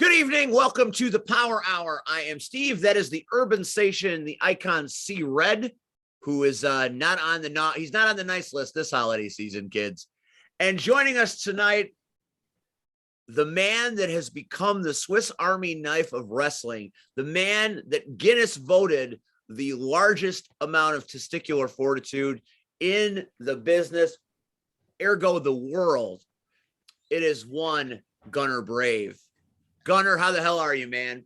Good evening. Welcome to the Power Hour. I am Steve. That is the urban station, the icon C Red, who is not on the nice list this holiday season, kids. And joining us tonight, the man that has become the Swiss Army knife of wrestling, the man that Guinness voted the largest amount of testicular fortitude in the business, ergo the world. It is one Gunner Brave. Gunner, how the hell are you, man?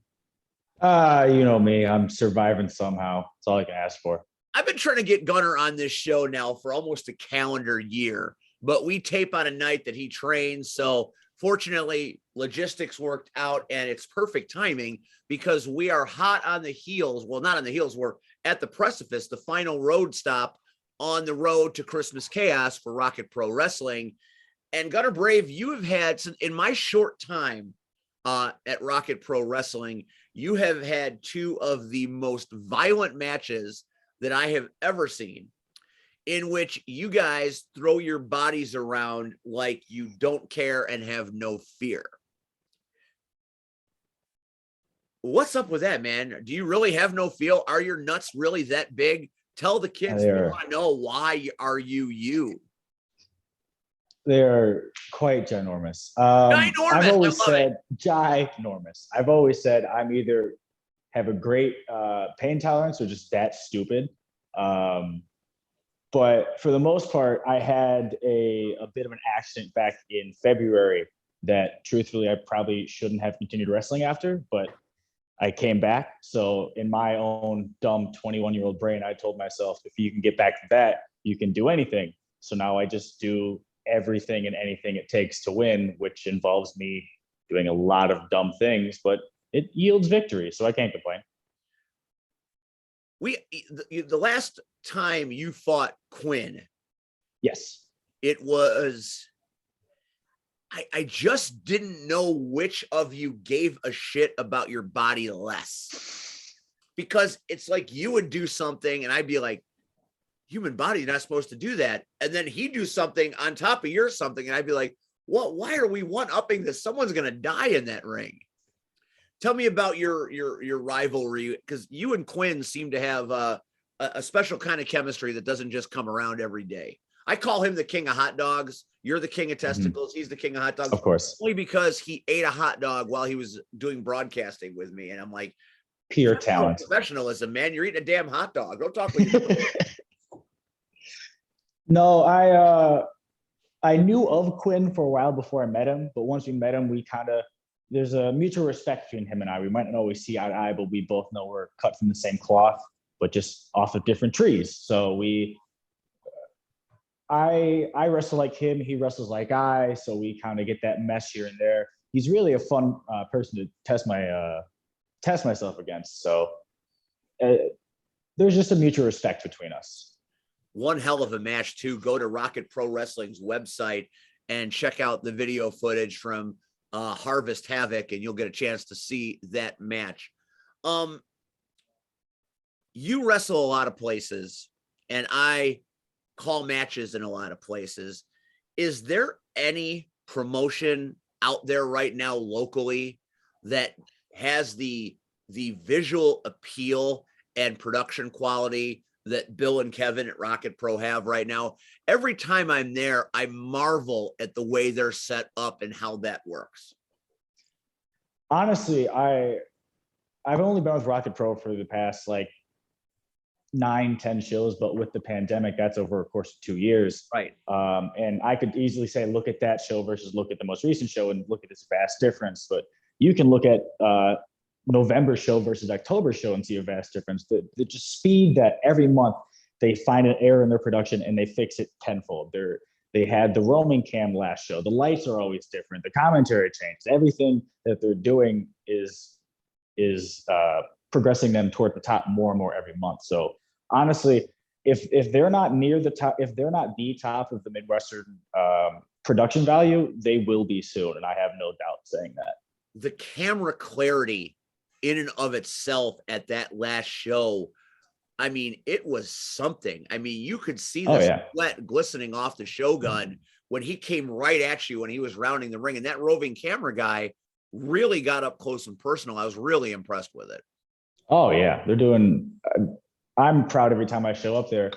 You know me. I'm surviving somehow. That's all I can ask for. I've been trying to get Gunner on this show now for almost a calendar year, but we tape on a night that he trains. So fortunately, logistics worked out, and it's perfect timing because we are hot on the heels. Well, not on the heels. We're at the precipice, the final road stop on the road to Christmas Chaos for Rocket Pro Wrestling. And Gunner Brave, you have had, in my short time at Rocket Pro Wrestling, you have had two of the most violent matches that I have ever seen, in which you guys throw your bodies around like you don't care and have no fear. What's up with that, man? Do you really have no feel? Are your nuts really that big? Tell the kids they want to know, why are you? They're quite ginormous. Ginormous. I've always said ginormous. I've always said I'm either have a great pain tolerance or just that stupid. But for the most part, I had a bit of an accident back in February that truthfully I probably shouldn't have continued wrestling after, but I came back. So in my own dumb 21-year-old brain, I told myself, if you can get back to that, you can do anything. So now I just do everything and anything it takes to win, which involves me doing a lot of dumb things, but it yields victory, so I can't complain. The last time you fought Quinn, yes, it was, I just didn't know which of you gave a shit about your body less, because it's like you would do something and I'd be like, human body's not supposed to do that. And then he'd do something on top of your something. And I'd be like, what? Why are we one-upping this? Someone's going to die in that ring. Tell me about your rivalry, because you and Quinn seem to have a special kind of chemistry that doesn't just come around every day. I call him the king of hot dogs. You're the king of testicles. He's the king of hot dogs. Of course. Only because he ate a hot dog while he was doing broadcasting with me. And I'm like, pure talent. Professionalism, man. You're eating a damn hot dog. Don't talk like you. No, I knew of Quinn for a while before I met him, but once we met him, there's a mutual respect between him and I. We might not always see eye to eye, but we both know we're cut from the same cloth, but just off of different trees. So I wrestle like him, he wrestles like I, so we kind of get that mess here and there. He's really a fun person to test myself against. So there's just a mutual respect between us. One hell of a match too. Go to Rocket Pro Wrestling's website and check out the video footage from Harvest Havoc, and you'll get a chance to see that match. You wrestle a lot of places, and I call matches in a lot of places. Is there any promotion out there right now locally that has the visual appeal and production quality that Bill and Kevin at Rocket Pro have right now? Every time I'm there, I marvel at the way they're set up and how that works. Honestly, I've only been with Rocket Pro for the past 9-10 shows, but with the pandemic, that's over a course of 2 years. Right. And I could easily say, look at that show versus look at the most recent show and look at this vast difference. But you can look at November show versus October show and see a vast difference. The just speed that every month they find an error in their production and they fix it tenfold. They had the roaming cam last show. The lights are always different. The commentary changes. Everything that they're doing is progressing them toward the top more and more every month. So honestly, if they're not near the top, if they're not the top of the Midwestern production value, they will be soon. And I have no doubt saying that. The camera clarity in and of itself at that last show, I mean, it was something. I mean, you could see the sweat glistening off the Shogun when he came right at you when he was rounding the ring. And that roving camera guy really got up close and personal. I was really impressed with it. Oh yeah, they're doing. I'm proud every time I show up there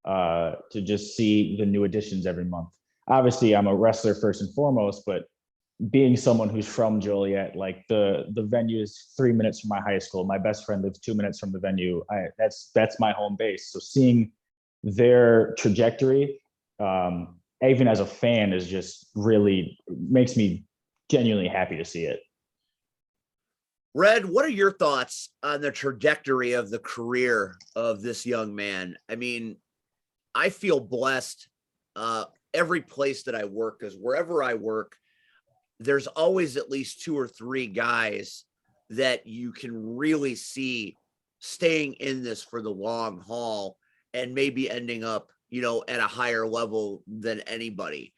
to just see the new additions every month. Obviously, I'm a wrestler first and foremost, but being someone who's from Joliet, like the venue is 3 minutes from my high school. My best friend lives 2 minutes from the venue. That's my home base. So seeing their trajectory, even as a fan, is just really makes me genuinely happy to see it. Red, what are your thoughts on the trajectory of the career of this young man? I mean, I feel blessed every place that I work, because wherever I work, there's always at least 2 or 3 guys that you can really see staying in this for the long haul and maybe ending up, at a higher level than anybody.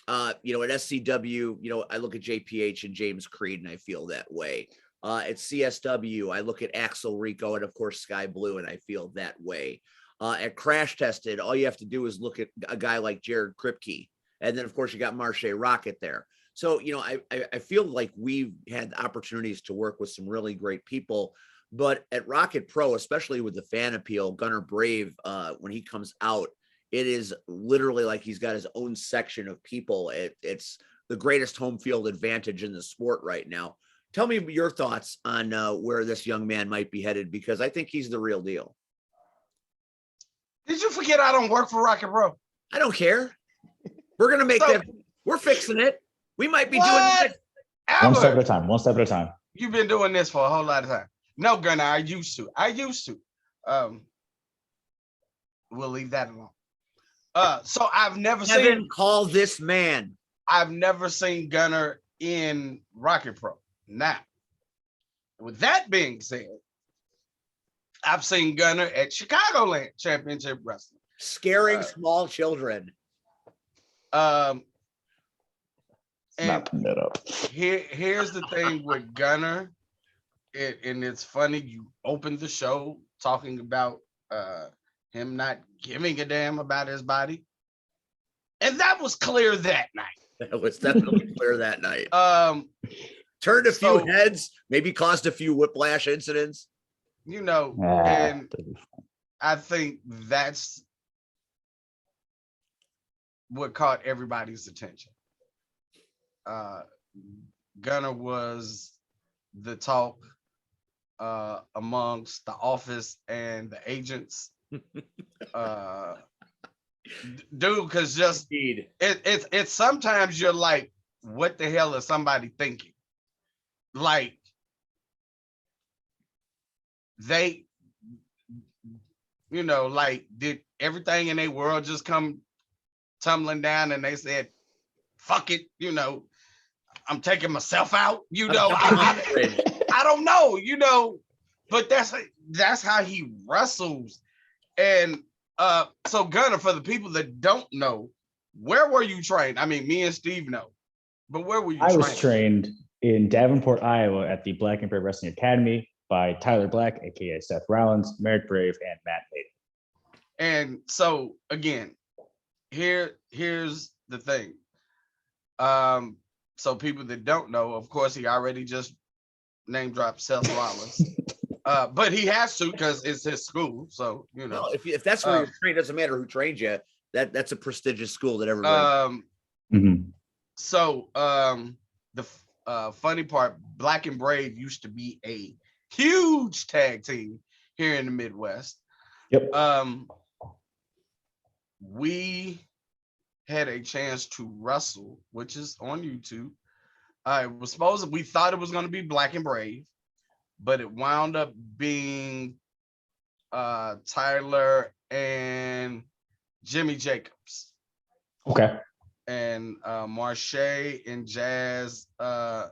At SCW, I look at JPH and James Creed, and I feel that way. At CSW, I look at Axel Rico and, of course, Sky Blue, and I feel that way. At Crash Tested, all you have to do is look at a guy like Jared Kripke. And then, of course, you got Marche Rocket there. So, I feel like we've had opportunities to work with some really great people. But at Rocket Pro, especially with the fan appeal, Gunner Brave, when he comes out, it is literally like he's got his own section of people. It's the greatest home field advantage in the sport right now. Tell me your thoughts on where this young man might be headed, because I think he's the real deal. Did you forget I don't work for Rocket Pro? I don't care. We're going to make that. We're fixing it. We might be doing it. One step at a time. One step at a time. You've been doing this for a whole lot of time. No, Gunnar, I used to. We'll leave that alone. So I've never seen. Call this man. I've never seen Gunnar in Rocket Pro. Now, with that being said, I've seen Gunnar at Chicagoland Championship Wrestling. Scaring small children. And Not putting that up. Here's the thing with Gunnar, and it's funny, you opened the show talking about him not giving a damn about his body. And that was clear that night. That was definitely clear that night. Turned a few heads, maybe caused a few whiplash incidents. And I think that's what caught everybody's attention. Gunnar was the talk amongst the office and the agents. Dude, because just it's sometimes you're like, what the hell is somebody thinking? Like, they, did everything in their world just come tumbling down and they said, fuck it, I'm taking myself out, I don't know, but that's how he wrestles. And so Gunnar, for the people that don't know, where were you trained? I mean, me and Steve know, but where were you trained? I was trained in Davenport, Iowa at the Black and Brave Wrestling Academy by Tyler Black, aka Seth Rollins, Merrick Brave, and Matt Hayden. And so again, here's the thing. So people that don't know, of course, he already just name dropped Seth Rollins. But he has to, because it's his school. So, Well, if that's where you're trained, it doesn't matter who trained you. That's a prestigious school that everybody. So the funny part, Black and Brave used to be a huge tag team here in the Midwest. Yep. We had a chance to wrestle, which is on YouTube. We thought it was going to be Black and Brave, but it wound up being Tyler and Jimmy Jacobs. Okay. And Marche and Jazz, I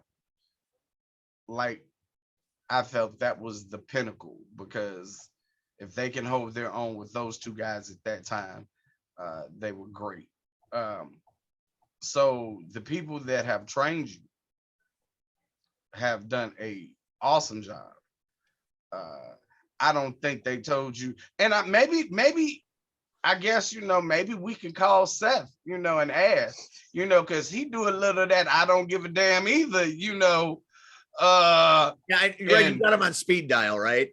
felt that was the pinnacle, because if they can hold their own with those two guys at that time, they were great. So the people that have trained you have done a awesome job. I don't think they told you, and maybe I guess, maybe we can call Seth, and ask, because he do a little of that I don't give a damn either, Yeah, right. You and- got him on speed dial, right?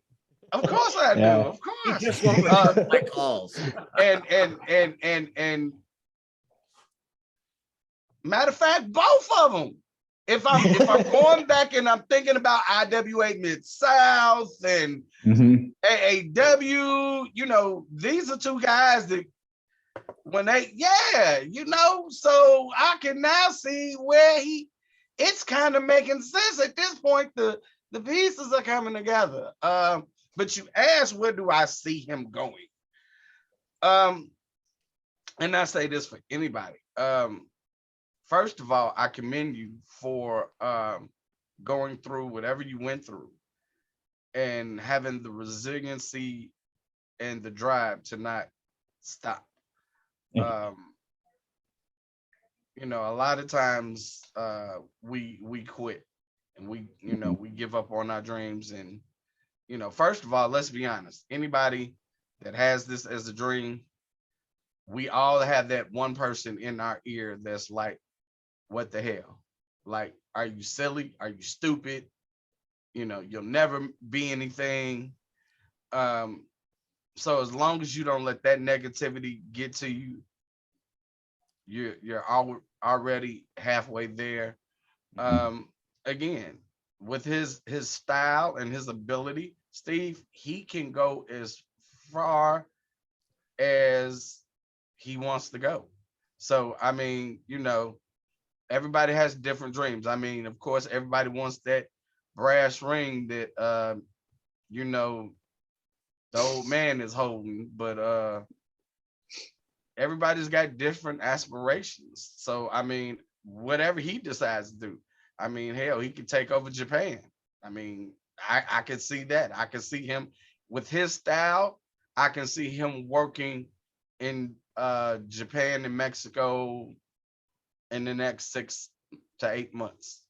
Of course I do. Yeah. Of He course. just won't return my calls. And matter of fact, both of them. If I'm going back and I'm thinking about IWA Mid South and Mhm. AAW, you know, these are two guys that when they, yeah, you know, so I can now see where it's kind of making sense at this point. The pieces are coming together. But you asked, where do I see him going? And I say this for anybody. First of all, I commend you for going through whatever you went through and having the resiliency and the drive to not stop. Yeah. You know, a lot of times we quit and we give up on our dreams. And you know, first of all, let's be honest, anybody that has this as a dream, we all have that one person in our ear that's like, what the hell? Like, are you silly? Are you stupid? You know, you'll never be anything. So as long as you don't let that negativity get to you, you're already halfway there. Again, with his style and his ability, Steve, he can go as far as he wants to go. So I mean, you know, everybody has different dreams. I mean, of course, everybody wants that brass ring that you know, the old man is holding, but everybody's got different aspirations. So I mean, whatever he decides to do, I mean, hell, he could take over Japan. I mean, I can see that. I can see him with his style. I can see him working in Japan and Mexico in the next 6 to 8 months.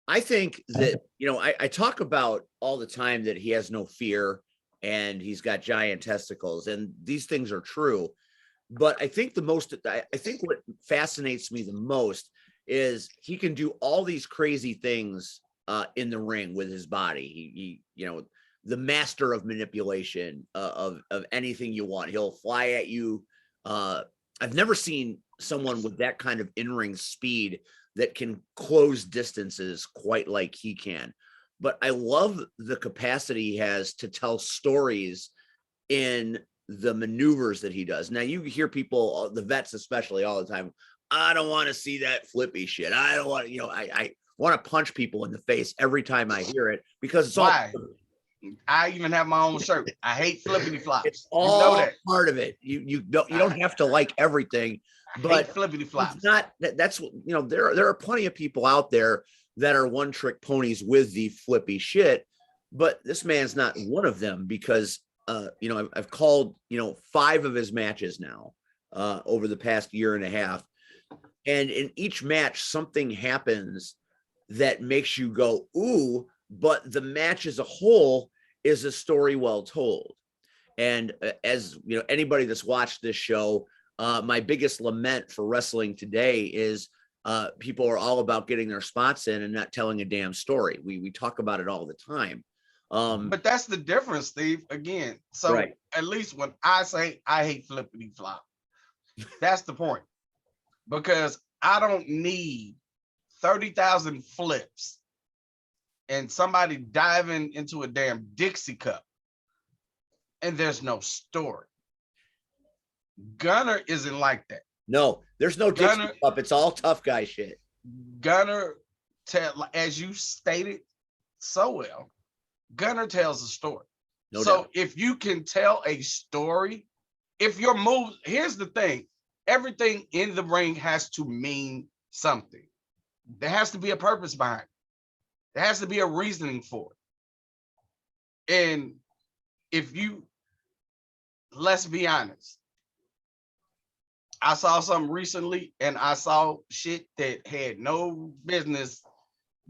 I think that, you know, I talk about all the time that he has no fear and he's got giant testicles, and these things are true. But I think I think what fascinates me the most is he can do all these crazy things in the ring with his body. He you know, the master of manipulation of anything you want. He'll fly at you. I've never seen someone with that kind of in-ring speed that can close distances quite like he can. But I love the capacity he has to tell stories in the maneuvers that he does. Now you hear people, the vets especially, all the time, I don't want to see that flippy shit. I don't want to, you know, I want to punch people in the face every time I hear it because it's Why? all, I even have my own shirt. I hate flippity flops. it's all you know that. part of it. You don't have to like everything, I but hate flippity flops. it's not that's what, you know, there are plenty of people out there that are one trick ponies with the flippy shit, but this man's not one of them because you know, I've called, you know, 5 of his matches now over the past year and a half, and in each match something happens that makes you go ooh, but the match as a whole is a story well told. And as you know, anybody that's watched this show, my biggest lament for wrestling today is people are all about getting their spots in and not telling a damn story. We talk about it all the time. But that's the difference, Steve. Again, so Right. at least when I say I hate flippity flop, that's the point. Because I don't need 30,000 flips and somebody diving into a damn Dixie cup and there's no story. Gunner isn't like that. No, there's no Dixie Gunner- Cup. It's all tough guy shit. Gunner, as you stated so well, Gunner tells a story. No So doubt. if you can tell a story, if your move, here's the thing, everything in the ring has to mean something. There has to be a purpose behind it. There has to be a reasoning for it. And if you, let's be honest, I saw something recently and I saw shit that had no business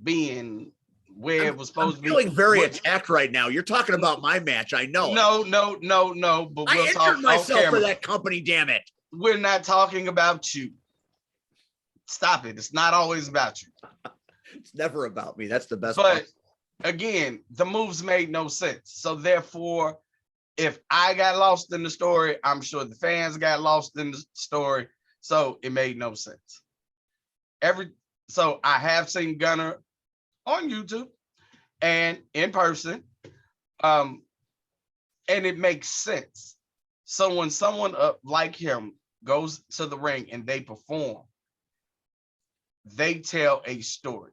being where it was supposed to be. Feeling very What- attacked right now. You're talking about my match. I know. No, but I we'll injured talk off myself for camera. that company. Damn it. We're not talking about you. Stop it. It's not always about you. It's never about me. That's the best But part. again, the moves made no sense. So therefore, if I got lost in the story, I'm sure the fans got lost in the story. So it made no sense. So I have seen Gunner on YouTube and in person. And it makes sense. So when someone up like him goes to the ring and they perform, they tell a story.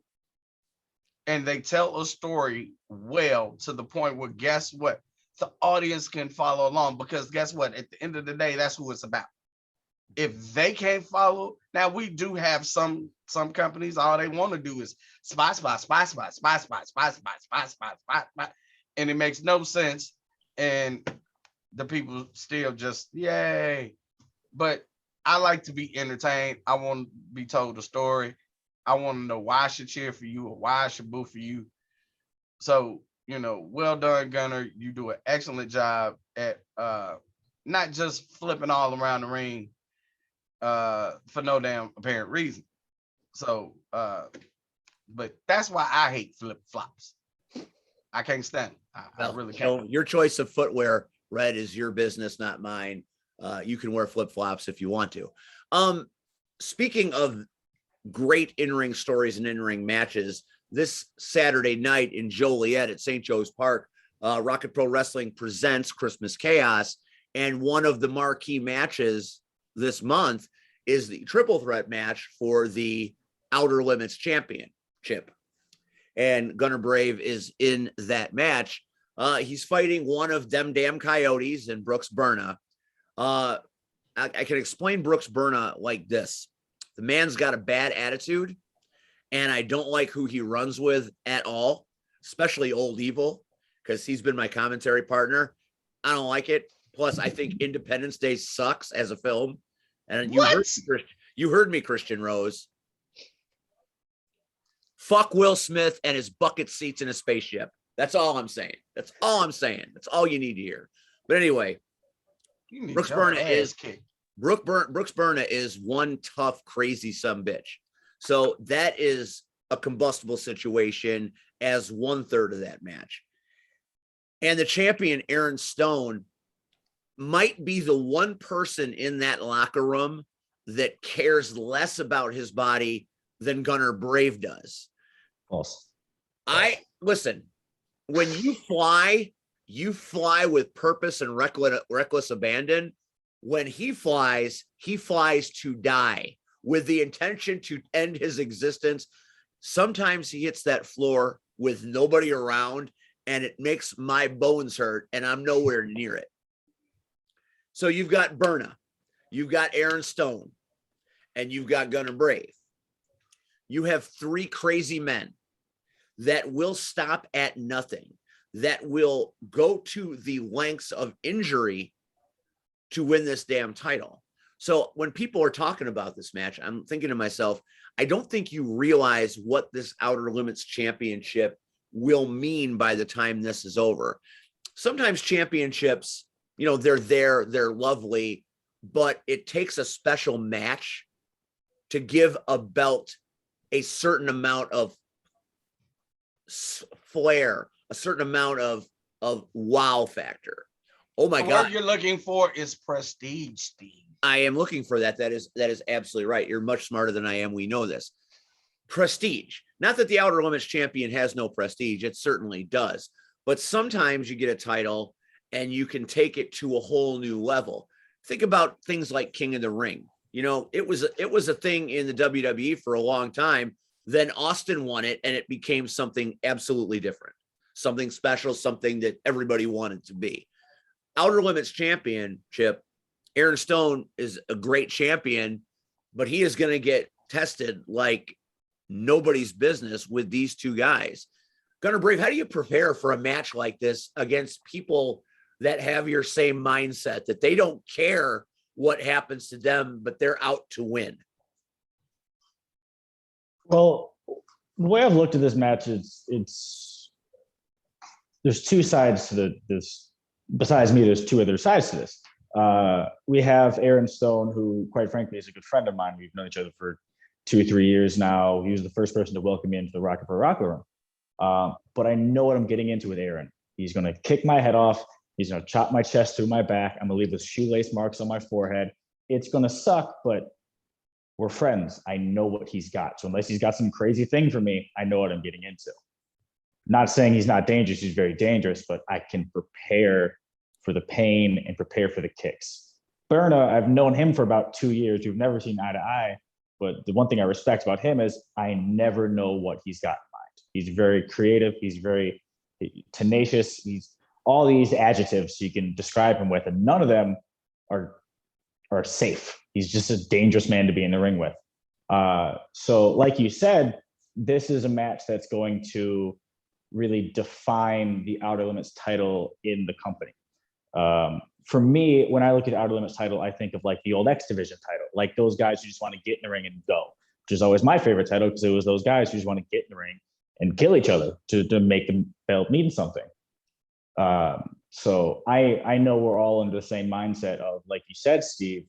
And they tell a story well to the point where, guess what? The audience can follow along, because guess what? At the end of the day, that's who it's about. If they can't follow, now we do have some companies, all they want to do is spot, and it makes no sense. And the people still just, yay. But I like to be entertained. I want to be told a story. I want to know why I should cheer for you or why I should boo for you. So, well done, Gunner. You do an excellent job at not just flipping all around the ring for no damn apparent reason. So, but that's why I hate flip flops. I can't stand it. I really can't. Your choice of footwear, Red, is your business, not mine. You can wear flip flops if you want to. Speaking of great in-ring stories and in-ring matches, this Saturday night in Joliet at St. Joe's Park, Rocket Pro Wrestling presents Christmas Chaos, and one of the marquee matches this month is the triple threat match for the Outer Limits Championship. And Gunner Brave is in that match. He's fighting one of them damn Coyotes and Brooks Berna. I can explain Brooks Berna like this. The man's got a bad attitude, and I don't like who he runs with at all, especially Old Evil, because he's been my commentary partner. I don't like it. Plus, I think Independence Day sucks as a film. And you heard me, Christian Rose. Fuck Will Smith and his bucket seats in a spaceship. That's all I'm saying. That's all I'm saying. That's all you need to hear. But anyway, Brooks Berna is one tough, crazy sumbitch. So that is a combustible situation as 1/3 of that match. And the champion, Aaron Stone, might be the one person in that locker room that cares less about his body than Gunner Brave does. False. Listen, when you fly with purpose and reckless abandon. When he flies to die with the intention to end his existence. Sometimes he hits that floor with nobody around, and it makes my bones hurt, and I'm nowhere near it. So you've got Berna, you've got Aaron Stone, and you've got Gunner Brave. You have three crazy men that will stop at nothing, that will go to the lengths of injury to win this damn title. So when people are talking about this match, I'm thinking to myself, I don't think you realize what this Outer Limits Championship will mean by the time this is over. Sometimes championships, they're lovely, but it takes a special match to give a belt a certain amount of flair, a certain amount of wow factor. Oh my God. What you're looking for is prestige, Steve. I am looking for that. That is absolutely right. You're much smarter than I am. We know this. Prestige. Not that the Outer Limits champion has no prestige. It certainly does. But sometimes you get a title and you can take it to a whole new level. Think about things like King of the Ring. It was a thing in the WWE for a long time. Then Austin won it, and it became something absolutely different, something special, something that everybody wanted to be. Outer Limits Championship, Aaron Stone is a great champion, but he is going to get tested like nobody's business with these two guys. Gunner Brave, how do you prepare for a match like this against people that have your same mindset, that they don't care what happens to them, but they're out to win? Well, the way I've looked at this match is there's two sides to this. Besides me, there's two other sides to this. We have Aaron Stone, who, quite frankly, is a good friend of mine. We've known each other for 2-3 years now. He was the first person to welcome me into the Rocket Pro Rocker Room. But I know what I'm getting into with Aaron. He's going to kick my head off. He's going to chop my chest through my back. I'm going to leave with shoelace marks on my forehead. It's going to suck, but we're friends. I know what he's got. So unless he's got some crazy thing for me, I know what I'm getting into. Not saying he's not dangerous. He's very dangerous, but I can prepare for the pain and prepare for the kicks. Berna, I've known him for about 2 years. We've never seen eye to eye. But the one thing I respect about him is I never know what he's got in mind. He's very creative. He's very tenacious. He's all these adjectives you can describe him with, and none of them are safe. He's just a dangerous man to be in the ring with. So like you said, this is a match that's going to really define the Outer Limits title in the company. For me, when I look at Outer Limits title, I think of like the old X Division title, like those guys who just want to get in the ring and go, which is always my favorite title because it was those guys who just want to get in the ring and kill each other to make the belt mean something. So I know we're all in the same mindset of, like you said, Steve,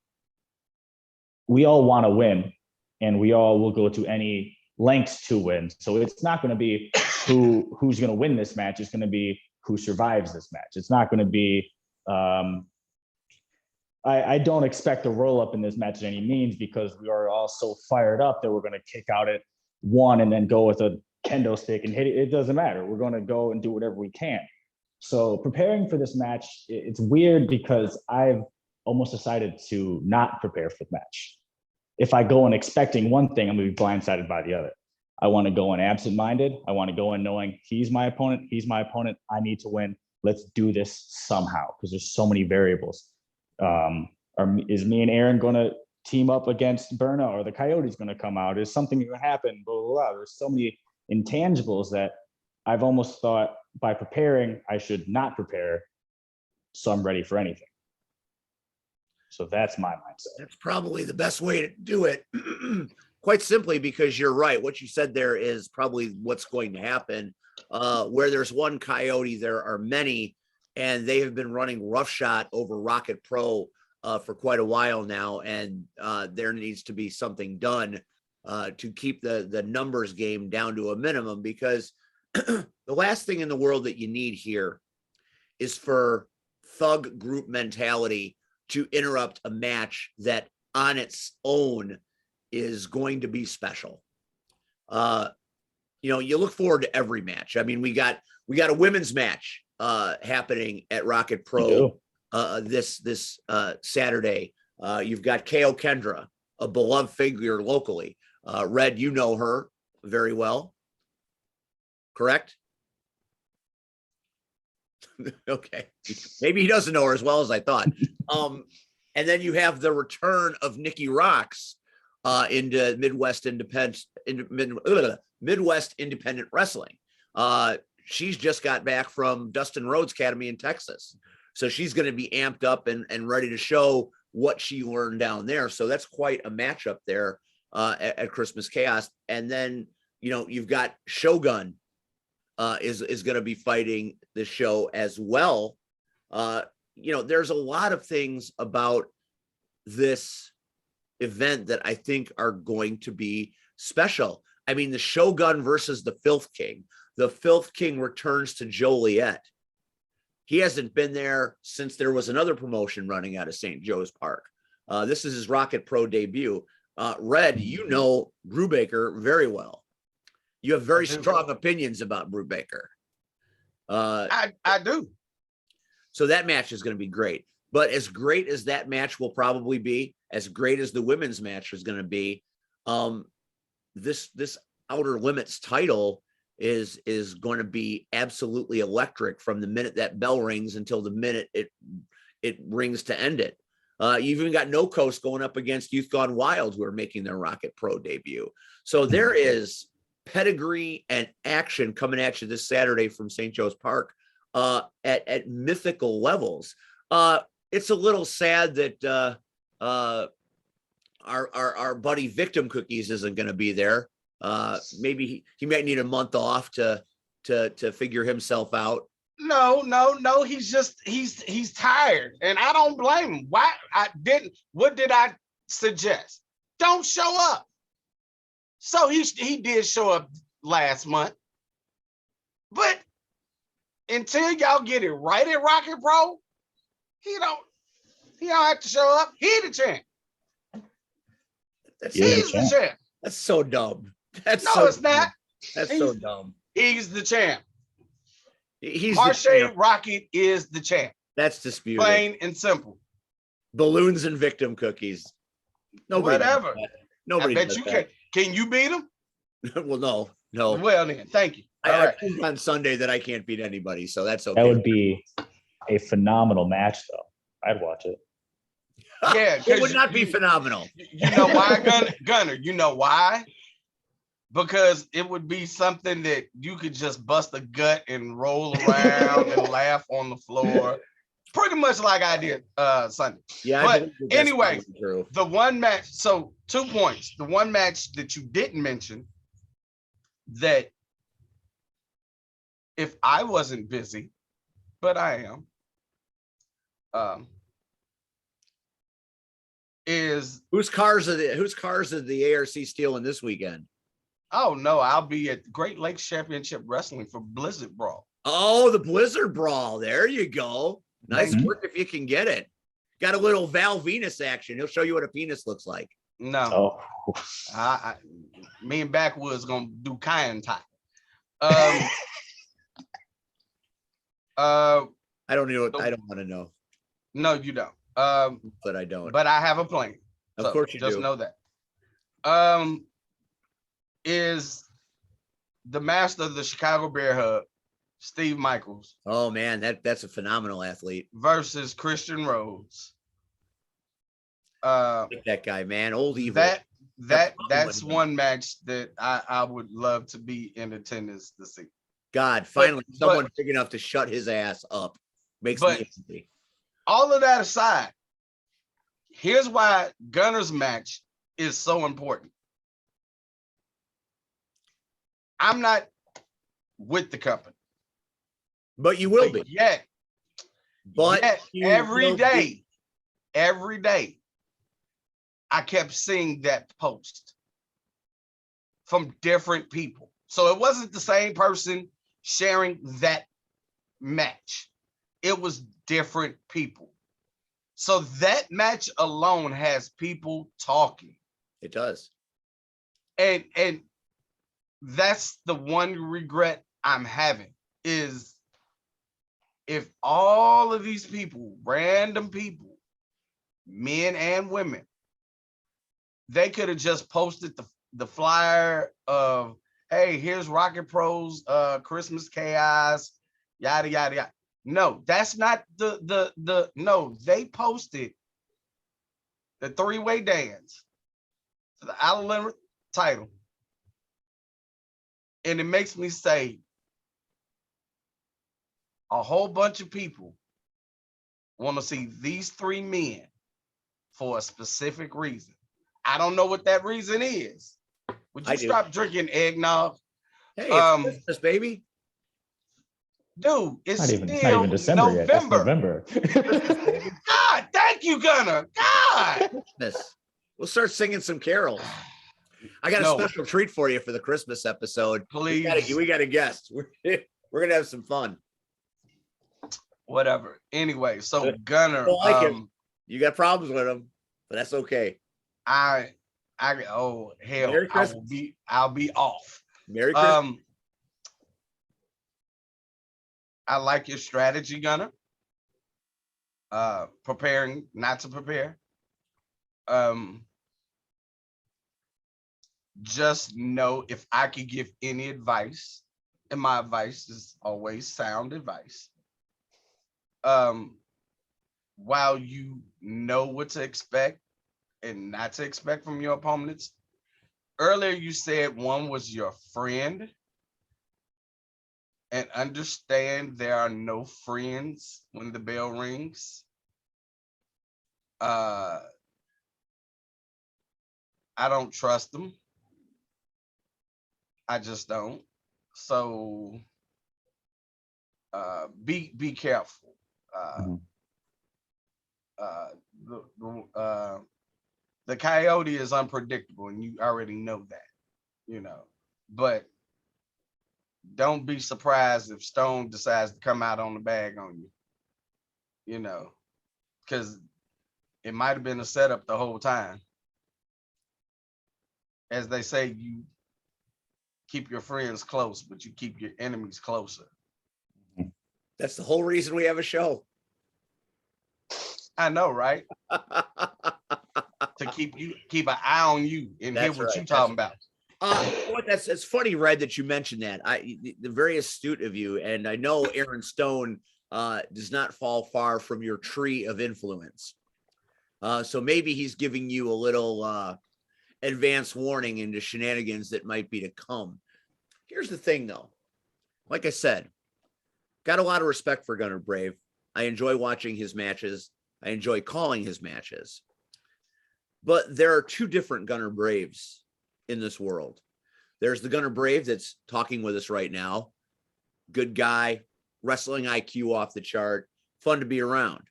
we all want to win and we all will go to any lengths to win. So it's not going to be who's going to win this match. It's going to be who survives this match. It's not going to be, I don't expect a roll up in this match at any means because we are all so fired up that we're going to kick out at one and then go with a kendo stick and hit it. It doesn't matter. We're going to go and do whatever we can. So preparing for this match, it's weird because I've almost decided to not prepare for the match. If I go in expecting one thing, I'm going to be blindsided by the other. I want to go in absent-minded. I want to go in knowing he's my opponent. I need to win. Let's do this somehow because there's so many variables. Is me and Aaron going to team up against Berna, or the Coyotes going to come out? Is something going to happen? Blah, blah, blah. There's so many intangibles that I've almost thought by preparing, I should not prepare, so I'm ready for anything. So that's my mindset. That's probably the best way to do it. Quite simply because you're right. What you said there is probably what's going to happen. Where there's one Coyote, there are many, and they have been running roughshod over Rocket Pro for quite a while now, and there needs to be something done to keep the numbers game down to a minimum, because the last thing in the world that you need here is for thug group mentality to interrupt a match that on its own is going to be special. You look forward to every match. I mean, we got a women's match happening at Rocket Pro this Saturday. You've got KO Kendra, a beloved figure locally. Red, you know her very well, correct? Okay, maybe he doesn't know her as well as I thought. And then you have the return of Nikki Rocks into Midwest Independent Wrestling. She's just got back from Dustin Rhodes Academy in Texas, so she's going to be amped up and ready to show what she learned down there. So that's quite a matchup there at Christmas Chaos. And then you've got Shogun is going to be fighting the show as well. There's a lot of things about this event that I think are going to be special. I mean, the Shogun versus the Filth King. The Filth King returns to Joliet. He hasn't been there since there was another promotion running out of St. Joe's Park. This is his Rocket Pro debut. Red, you know Brubaker very well. You have very strong opinions about Brubaker. I do. So that match is going to be great. But as great as that match will probably be, as great as the women's match is going to be, this Outer Limits title is going to be absolutely electric from the minute that bell rings until the minute it rings to end it. You've even got No Coast going up against Youth Gone Wild, who are making their Rocket Pro debut. So there is pedigree and action coming at you this Saturday from St. Joe's Park at mythical levels. It's a little sad that our buddy Victim Cookies isn't going to be there. Maybe he might need a month off to figure himself out. No. He's tired, and I don't blame him. What did I suggest? Don't show up. So he did show up last month, but until y'all get it right at Rocket Pro, he don't have to show up. He the champ. That's, He is He's the the champ. champ. that's so dumb. That's No, so it's not. dumb. That's so dumb. He's the champ. He's the Marche champ. Rocket is the champ. That's disputed. Plain and simple. Balloons and victim cookies. Nobody does Whatever. that. Nobody I bet does you that. can you beat him? Well, no. Well then, thank you. All I right. proved on Sunday that I can't beat anybody, so that's okay. That would be a phenomenal match, though. I'd watch it. Yeah, It would not be you- phenomenal. You know why, Gunner? You know why? Because it would be something that you could just bust a gut and roll around and laugh on the floor. Pretty much like I did Sunday. Yeah, But I believe that's anyway, probably true. The one match, so 2 points. The one match that you didn't mention, that if I wasn't busy, but I am, is Whose cars are the ARC stealing this weekend? oh no, I'll be at Great Lakes Championship Wrestling for Blizzard Brawl. Oh, the Blizzard Brawl. There you go. Nice Mhm. work if you can get it. Got a little Val Venus action. He'll show you what a penis looks like. No, Oh, me and Backwoods gonna do kind tie. I don't know. I don't want to know, No, you don't. but I don't. But I have a plan. Of So course you just do. know that. Is the master of the Chicago Bear Hug, Steve Michaels, Oh man, that's a phenomenal athlete. versus Christian Rhodes. Uh, Like that guy, man. Old evil. that's one match that I would love to be in attendance to see. God, finally but- someone big enough to shut his ass up. Makes but- me happy. All of that aside, here's why Gunner's match is so important. I'm not with the company, But you will but be. yet But you every will be. day, I kept seeing that post from different people. So it wasn't the same person sharing that match. It was different people. So that match alone has people talking. It does. And that's the one regret I'm having is if all of these people, random people, men and women, they could have just posted the flyer of, hey, here's Rocket Pro's Christmas Chaos, yada yada yada. No, that's not the no, they posted the three-way dance to the Allen title. And it makes me say a whole bunch of people want to see these three men for a specific reason. I don't know what that reason is. Would you I do. stop drinking eggnog? Hey, it's Um, Christmas, baby. Dude, it's not still even December yet. That's November. November. God, thank you, Gunner. God. Christmas. We'll start singing some carols. I got a No. special treat for you for the Christmas episode. Please. We got a guest. We're gonna have some fun. Whatever. Anyway, so Gunner, Don't like him. You got problems with him, but that's okay. I oh hell, Merry Christmas. I'll be off. Merry Christmas. I like your strategy, Gunner. Preparing not to prepare. Just know if I could give any advice, and my advice is always sound advice. While you know what to expect and not to expect from your opponents, earlier you said one was your friend. And understand there are no friends when the bell rings. I don't trust them. I just don't. So be careful. Mhm. The coyote is unpredictable, and you already know that. you know. But don't be surprised if Stone decides to come out on the bag on you, you know, because it might have been a setup the whole time. As they say, you keep your friends close, but you keep your enemies closer. That's the whole reason we have a show. I know, right? To keep an eye on you and hear what you talking about. It's funny, Red, that you mentioned that. The very astute of you, and I know Aaron Stone does not fall far from your tree of influence. So maybe he's giving you a little advance warning into shenanigans that might be to come. Here's the thing, though. Like I said, got a lot of respect for Gunnar Brave. I enjoy watching his matches. I enjoy calling his matches. But there are two different Gunnar Braves in this world. There's the Gunnar Brave that's talking with us right now. Good guy, wrestling IQ off the chart, fun to be around.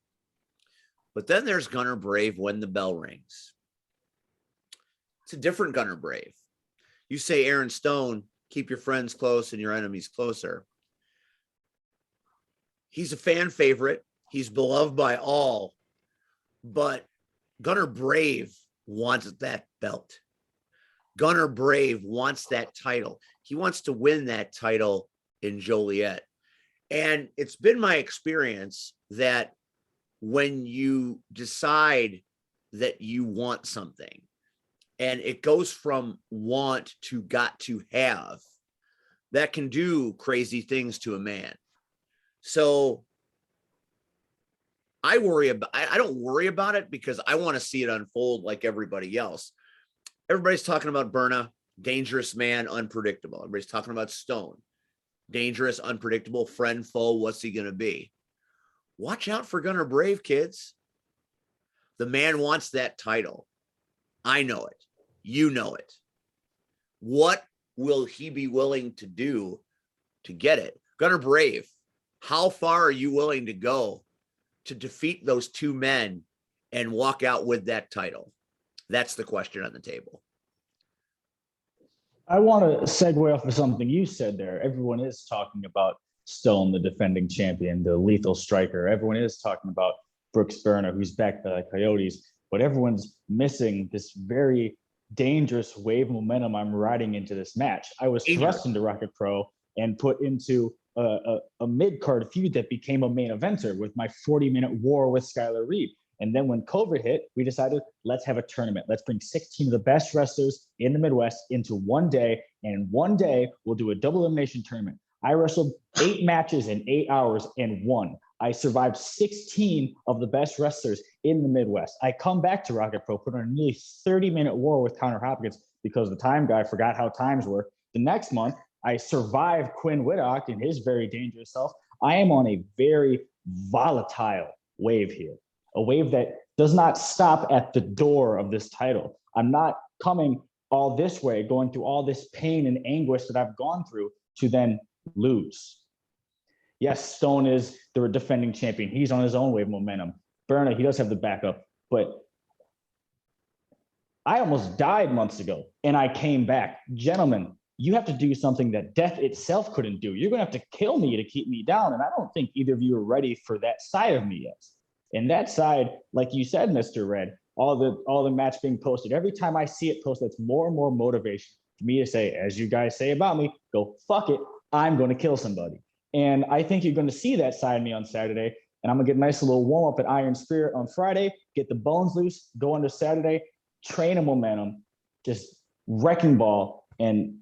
But then there's Gunnar Brave when the bell rings. It's a different Gunnar Brave. You say Aaron Stone, keep your friends close and your enemies closer. He's a fan favorite. He's beloved by all. But Gunnar Brave wants that belt. Gunnar Brave wants that title. He wants to win that title in Joliet. And it's been my experience that when you decide that you want something and it goes from want to got to have, that can do crazy things to a man. So I don't worry about it because I want to see it unfold like everybody else. Everybody's talking about Berna, dangerous man, unpredictable. Everybody's talking about Stone, dangerous, unpredictable, friend, foe. What's he going to be? Watch out for Gunnar Brave, kids. The man wants that title. I know it. You know it. What will he be willing to do to get it? Gunnar Brave, how far are you willing to go to defeat those two men and walk out with that title? That's the question on the table. I want to segue off of something you said there. Everyone is talking about Stone, the defending champion, the lethal striker. Everyone is talking about Brooks Berna, who's back by the Coyotes, but everyone's missing this very dangerous wave of momentum I'm riding into this match. I was thrust into Rocket Pro and put into a mid-card feud that became a main eventer with my 40-minute war with Skylar Reed. And then when COVID hit, we decided, let's have a tournament. Let's bring 16 of the best wrestlers in the Midwest into one day. And in one day, we'll do a double elimination tournament. I wrestled 8 matches in 8 hours and won. I survived 16 of the best wrestlers in the Midwest. I come back to Rocket Pro, put on a nearly 30-minute war with Connor Hopkins because the time guy forgot how times were. The next month, I survived Quinn Whittock and his very dangerous self. I am on a very volatile wave here. A wave that does not stop at the door of this title. I'm not coming all this way, going through all this pain and anguish that I've gone through to then lose. Yes, Stone is the defending champion. He's on his own wave of momentum. Berna, he does have the backup, but I almost died months ago and I came back. Gentlemen, you have to do something that death itself couldn't do. You're going to have to kill me to keep me down. And I don't think either of you are ready for that side of me yet. And that side, like you said, Mr. Red, all the match being posted, every time I see it posted, it's more and more motivation for me to say, as you guys say about me, go, fuck it, I'm going to kill somebody. And I think you're going to see that side of me on Saturday. And I'm going to get a nice little warm up at Iron Spirit on Friday, get the bones loose, go into Saturday, train a momentum, just wrecking ball. And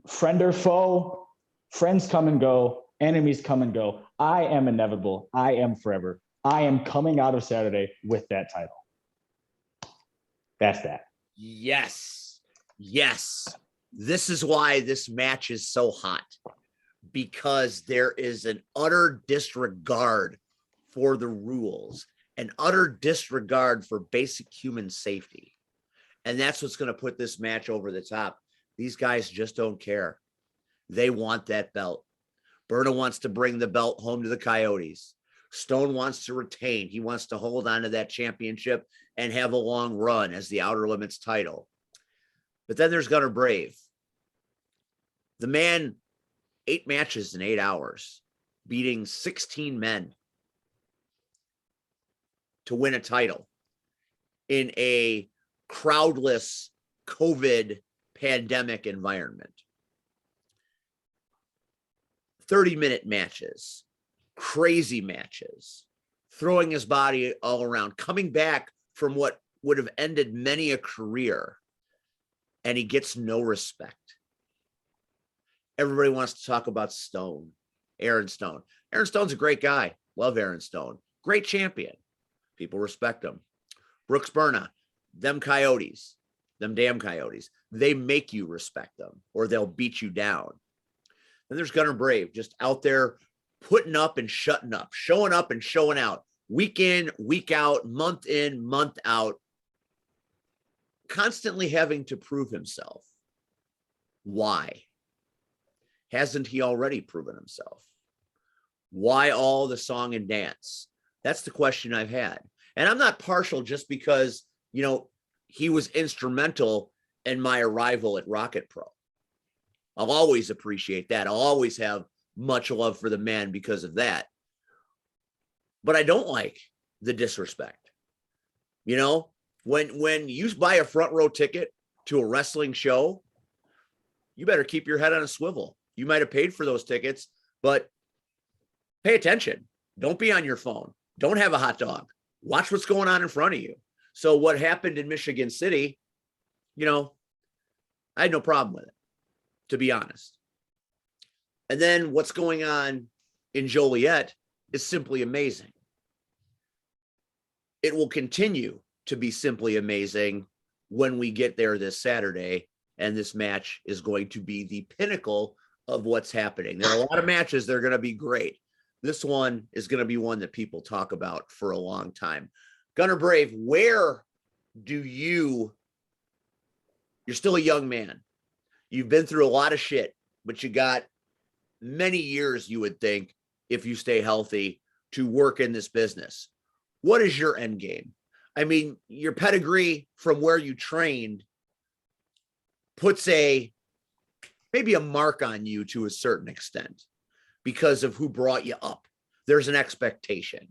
friend or foe, friends come and go, enemies come and go. I am inevitable. I am forever. I am coming out of Saturday with that title. That's that. Yes. Yes. This is why this match is so hot, because there is an utter disregard for the rules, an utter disregard for basic human safety. And that's what's going to put this match over the top. These guys just don't care. They want that belt. Berna wants to bring the belt home to the Coyotes. Stone wants to retain. He wants to hold on to that championship and have a long run as the Outer Limits title. But then there's Gunnar Brave. The man, 8 matches in 8 hours, beating 16 men to win a title in a crowdless COVID pandemic environment. 30-minute matches, crazy matches, throwing his body all around, coming back from what would have ended many a career, and he gets no respect. Everybody wants to talk about Stone, Aaron Stone. Aaron Stone's a great guy. Love Aaron Stone. Great champion. People respect him. Brooks Berna, them Coyotes, them damn Coyotes, they make you respect them or they'll beat you down. Then there's Gunnar Brave, just out there putting up and shutting up, showing up and showing out, week in, week out, month in, month out, constantly having to prove himself. Why? Hasn't he already proven himself? Why all the song and dance? That's the question I've had. And I'm not partial just because, you know, he was instrumental in my arrival at Rocket Pro. I'll always appreciate that. I'll always have much love for the man because of that. But I don't like the disrespect. You know, when you buy a front row ticket to a wrestling show, you better keep your head on a swivel. You might have paid for those tickets, but pay attention. Don't be on your phone. Don't have a hot dog. Watch what's going on in front of you. So what happened in Michigan City, you know, I had no problem with it, to be honest. And then what's going on in Joliet is simply amazing. It will continue to be simply amazing when we get there this Saturday, and this match is going to be the pinnacle of what's happening. There are a lot of matches that are going to be great. This one is going to be one that people talk about for a long time. Gunnar Brave, where do you're still a young man. You've been through a lot of shit, but you got many years, you would think, if you stay healthy, to work in this business. What is your end game? I mean, your pedigree from where you trained puts maybe a mark on you to a certain extent because of who brought you up. There's an expectation.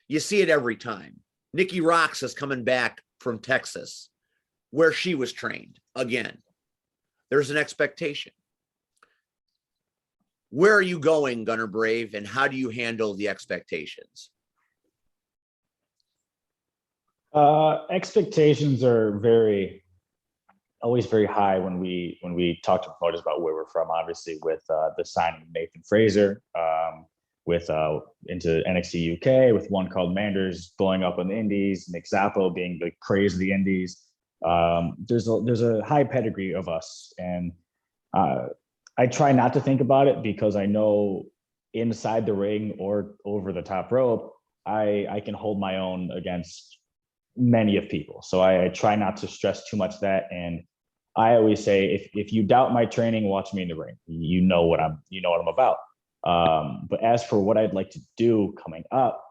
You see it every time. Nikki Rocks is coming back from Texas, where she was trained again. There's an expectation. Where are you going, Gunnar Brave, and how do you handle the expectations? Expectations are always very high when we talk to promoters about where we're from. Obviously, with the signing of Nathan Fraser, with into NXT UK, with one called Manders blowing up on the Indies, Nick Zappo being the craze of the Indies. There's a high pedigree of us, and I try not to think about it because I know inside the ring or over the top rope, I can hold my own against many of people. So I try not to stress too much that. And I always say, if you doubt my training, watch me in the ring. You know what I'm about. But as for what I'd like to do coming up,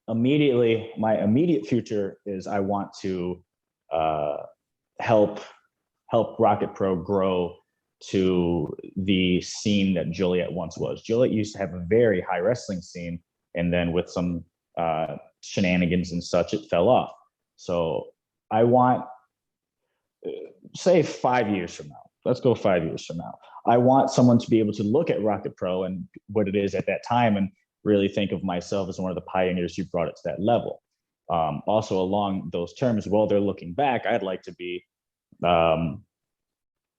immediately, my immediate future is I want to help Rocket Pro grow to the scene that Joliet once was. Joliet used to have a very high wrestling scene, and then with some shenanigans and such, it fell off. So I want, say 5 years from now, let's go 5 years from now, I want someone to be able to look at Rocket Pro and what it is at that time and really think of myself as one of the pioneers who brought it to that level. Also along those terms, while they're looking back, I'd like to be,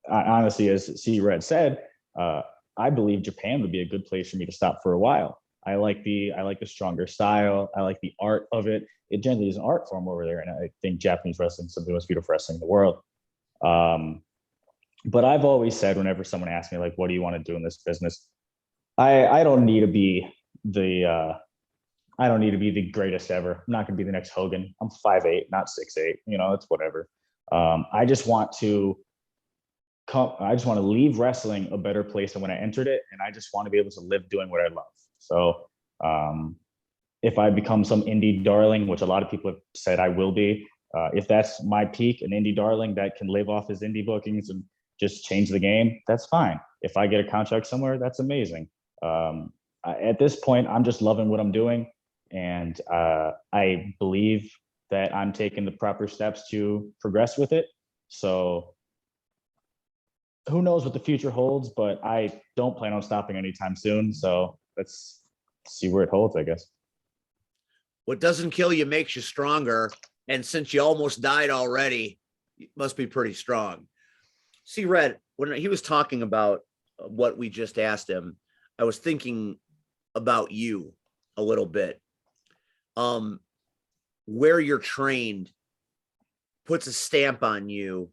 honestly, as C. Red said, I believe Japan would be a good place for me to stop for a while. I like the stronger style. I like the art of it. It generally is an art form over there, and I think Japanese wrestling is some of the most beautiful wrestling in the world. But I've always said, whenever someone asks me, like, what do you want to do in this business? I don't need to be the greatest ever. I'm not going to be the next Hogan. I'm 5'8", not 6'8". You know, it's whatever. I just want to leave wrestling a better place than when I entered it, and I just want to be able to live doing what I love. So if I become some indie darling, which a lot of people have said I will be, if that's my peak, an indie darling that can live off his indie bookings and just change the game, that's fine. If I get a contract somewhere, that's amazing. At this point, I'm just loving what I'm doing. And I believe that I'm taking the proper steps to progress with it. So who knows what the future holds, but I don't plan on stopping anytime soon. So let's see where it holds, I guess. What doesn't kill you makes you stronger. And since you almost died already, it must be pretty strong. See, Red, when he was talking about what we just asked him, I was thinking about you a little bit. Where you're trained puts a stamp on you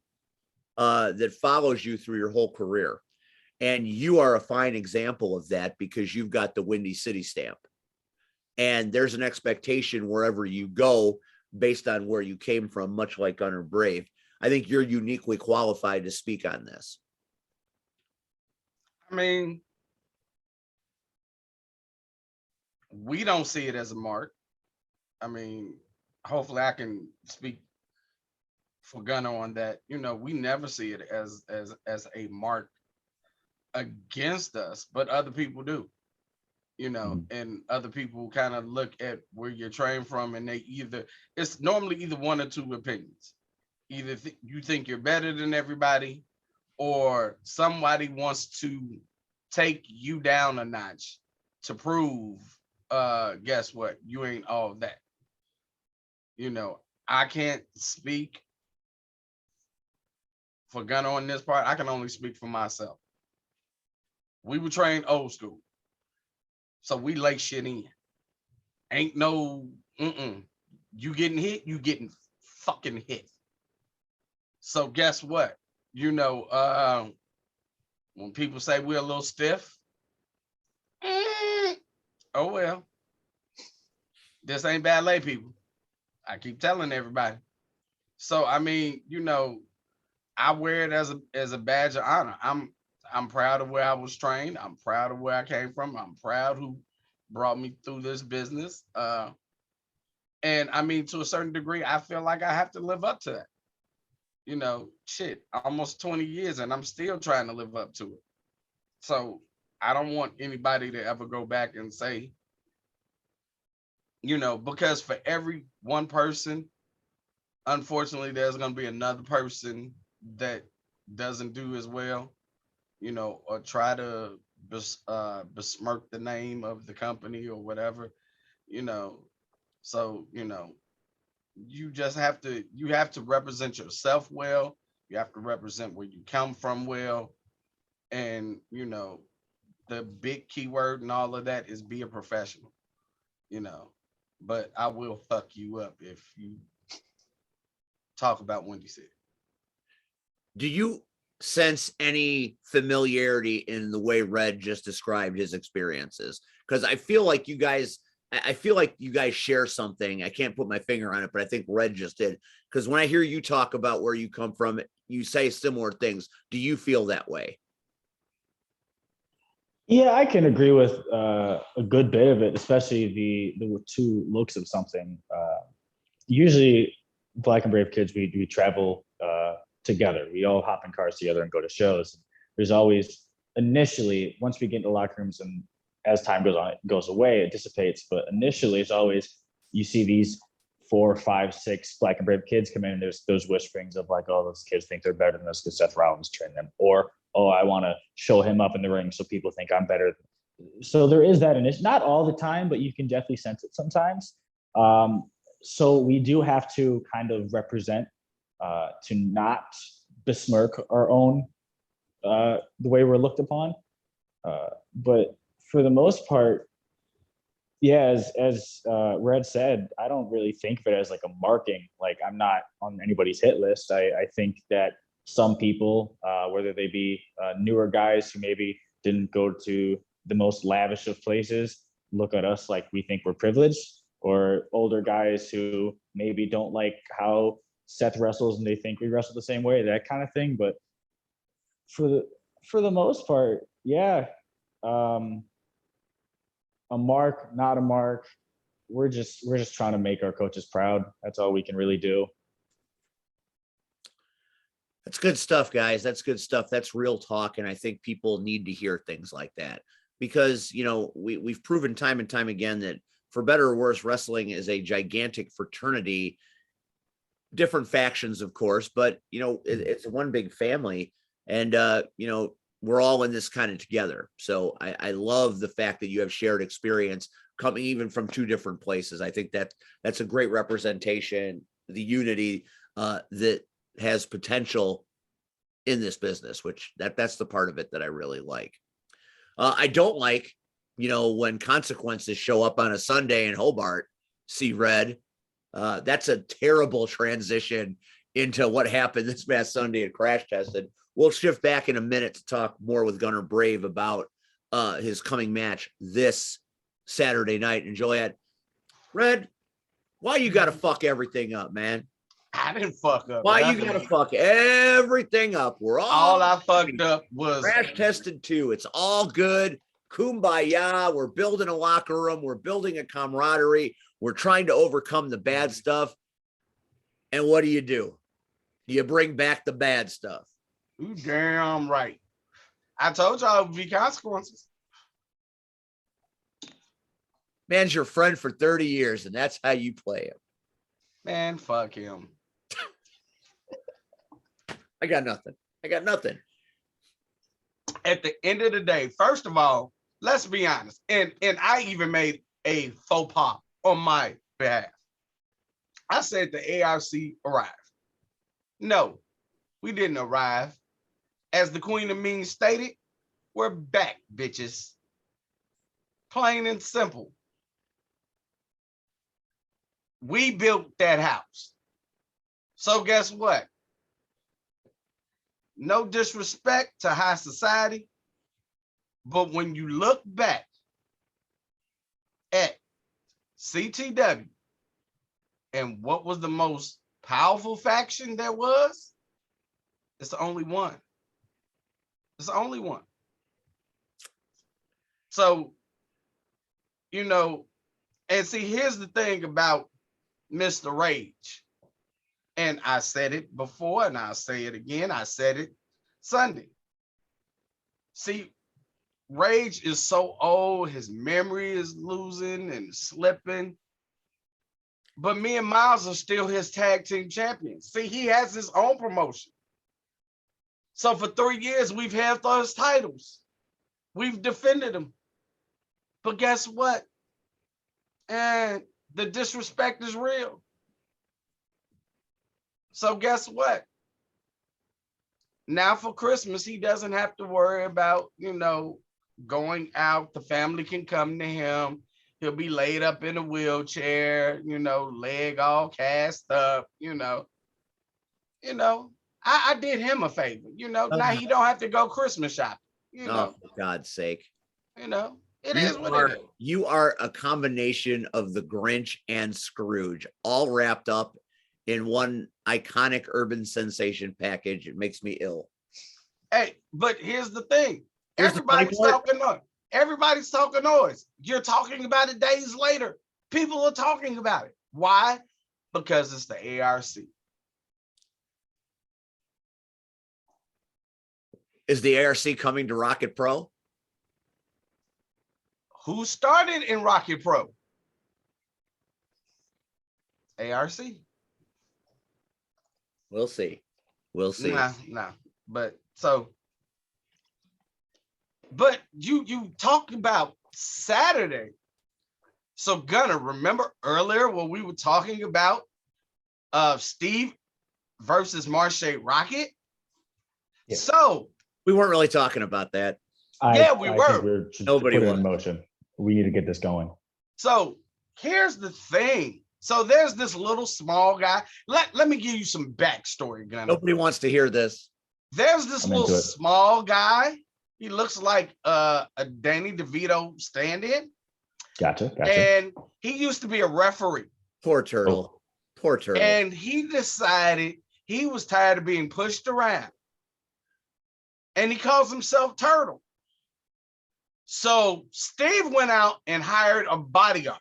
that follows you through your whole career. And you are a fine example of that because you've got the Windy City stamp. And there's an expectation wherever you go based on where you came from, much like Gunner Brave. I think you're uniquely qualified to speak on this. I mean, we don't see it as a mark. I mean, hopefully I can speak for Gunner on that. You know, we never see it as a mark against us, but other people do. You know, and other people kind of look at where you're trained from, and it's normally either one or two opinions. Either you think you're better than everybody, or somebody wants to take you down a notch to prove, guess what? You ain't all that. You know, I can't speak for Gunner on this part. I can only speak for myself. We were trained old school. So we lay shit in. Ain't no, you getting hit, you getting fucking hit. So guess what? You know, when people say we're a little stiff, oh well. This ain't ballet, people. I keep telling everybody. So I mean, you know, I wear it as a badge of honor. I'm proud of where I was trained. I'm proud of where I came from. I'm proud who brought me through this business. And I mean, to a certain degree, I feel like I have to live up to that. You know, shit, almost 20 years and I'm still trying to live up to it. So I don't want anybody to ever go back and say, you know, because for every one person, unfortunately, there's going to be another person that doesn't do as well, you know, or try to besmirk the name of the company or whatever, you know. So, you know, you have to represent yourself well. You have to represent where you come from well. And, you know, the big keyword and all of that is be a professional, you know. But I will fuck you up if you talk about Windy City. Do you sense any familiarity in the way Red just described his experiences? Because I feel like you guys share something. I can't put my finger on it, but I think Red just did. Because when I hear you talk about where you come from, you say similar things. Do you feel that way? Yeah, I can agree with a good bit of it, especially the two looks of something. Usually, Black and Brave kids, we travel together. We all hop in cars together and go to shows. There's always initially, once we get into locker rooms and as time goes on, it goes away, it dissipates. But initially, it's always you see these 4, 5, 6 Black and Brave kids come in, and there's those whisperings of like, oh, those kids think they're better than us because Seth Rollins trained them, or oh, I want to show him up in the ring so people think I'm better. So there is that, and it's not all the time, but you can definitely sense it sometimes. So we do have to kind of represent to not besmirk our own the way we're looked upon. But for the most part, yeah, as Red said, I don't really think of it as like a marking. Like I'm not on anybody's hit list. I think that some people, whether they be newer guys who maybe didn't go to the most lavish of places, look at us like we think we're privileged, or older guys who maybe don't like how Seth wrestles and they think we wrestle the same way, that kind of thing. But for the most part, yeah, a mark, not a mark. We're just trying to make our coaches proud. That's all we can really do. That's good stuff, guys. That's good stuff. That's real talk. And I think people need to hear things like that because, we've proven time and time again that for better or worse, wrestling is a gigantic fraternity, different factions, of course, but, it's one big family. And, we're all in this kind of together. So I love the fact that you have shared experience coming even from two different places. I think that's a great representation, the unity that has potential in this business, which that's the part of it that I really like. I don't like, when consequences show up on a Sunday in Hobart, see red. That's a terrible transition into what happened this past Sunday at Crash Tested. We'll shift back in a minute to talk more with Gunner Brave about his coming match this Saturday night in Joliet. Red, why you got to fuck everything up, man? I didn't fuck up. Why nothing. you got to fuck everything up? We're All I fucked up was Crash Tested 2. It's all good. Kumbaya. We're building a locker room. We're building a camaraderie. We're trying to overcome the bad stuff. And what do? You bring back the bad stuff. You damn right. I told y'all it would be consequences. Man's your friend for 30 years, and that's how you play him. Man, fuck him. I got nothing. At the end of the day, first of all, let's be honest. And I even made a faux pas on my behalf. I said the ARC arrived. No, we didn't arrive. As the Queen of Mean stated, we're back, bitches. Plain and simple. We built that house. So guess what? No disrespect to high society, but when you look back at CTW and what was the most powerful faction there was, it's the only one. It's the only one. So, and see, here's the thing about Mr. Rage. And I said it before, and I'll say it again. I said it Sunday. See, Rage is so old, his memory is losing and slipping. But me and Miles are still his tag team champions. See, he has his own promotion. So for 3 years, we've held those titles. We've defended them. But guess what? And the disrespect is real. So guess what? Now for Christmas, he doesn't have to worry about, going out. The family can come to him. He'll be laid up in a wheelchair, leg all cast up, I did him a favor, now he don't have to go Christmas shopping, Oh, for God's sake. It is what it is. You are a combination of the Grinch and Scrooge, all wrapped up in one iconic urban sensation package. It makes me ill. Hey, but here's the thing. Everybody's talking noise. Everybody's talking noise. You're talking about it days later. People are talking about it. Why? Because it's the ARC. Is the ARC coming to Rocket Pro? Who started in Rocket Pro? ARC. We'll see. Nah. But you talked about Saturday. So Gunner, remember earlier when we were talking about Steve versus Marche Rocket? Yeah. So we weren't really talking about that. We were. Nobody put it was. in motion. We need to get this going. So here's the thing. So there's this little small guy. Let me give you some backstory, Gunner. Nobody wants to hear this. There's this little small guy. He looks like a Danny DeVito stand-in. Gotcha. And he used to be a referee. Poor turtle. Poor turtle. And he decided he was tired of being pushed around. And he calls himself Turtle. So Steve went out and hired a bodyguard.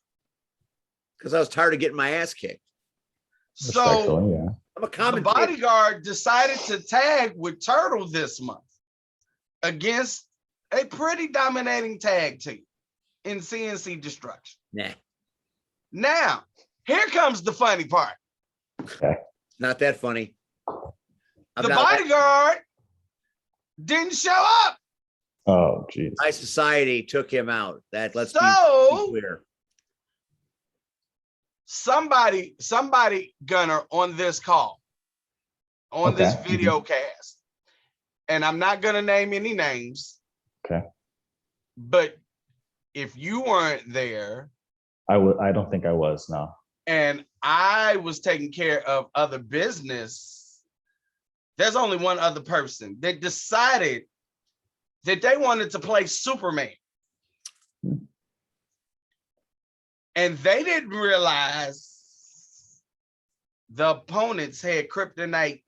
Because I was tired of getting my ass kicked. So I'm a The commentator. Bodyguard decided to tag with Turtle this month against a pretty dominating tag team in CNC Destruction. Nah, Now, here comes the funny part. not that funny. I'm The not like Bodyguard didn't show up. Oh, geez. High Society took him out. That let's be So clear. somebody, Gunner, on this call, on this Okay. video cast, and I'm not gonna name any names. Okay. But if you weren't there I don't think I was, no. and I was taking care of other business, there's only one other person that decided that they wanted to play Superman. And they didn't realize the opponents had kryptonite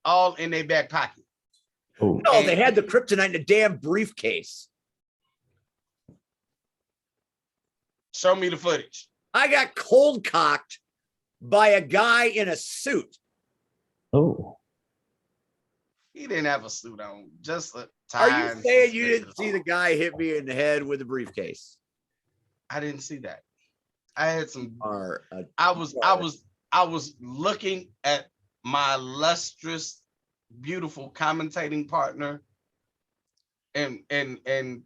all in their back pocket. Oh, No, they had the kryptonite in a damn briefcase. Show me the footage. I got cold cocked by a guy in a suit. oh. He didn't have a suit on, just a Are tie. you and saying some you didn't stickers. see the guy hit me in the head with a briefcase? I didn't see that. I had some. Or I was looking at my lustrous, beautiful commentating partner, and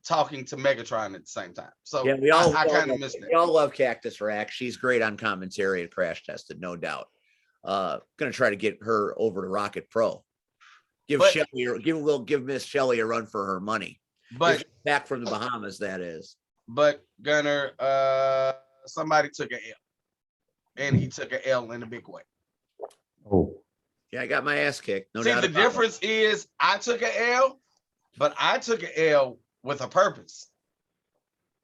talking to Megatron at the same time. So yeah, we all I kind of missed we that. all love Cactus Rack. She's great on commentary at Crash Tested, no doubt. Gonna try to get her over to Rocket Pro. Give But- Shelly, give Miss Shelly a run for her money. But Back from the Bahamas, that is. Gunner, somebody took an L, and he took an L in a big way. Oh. Yeah, I got my ass kicked. No See, doubt the about it. difference is I took an L, but I took an L with a purpose.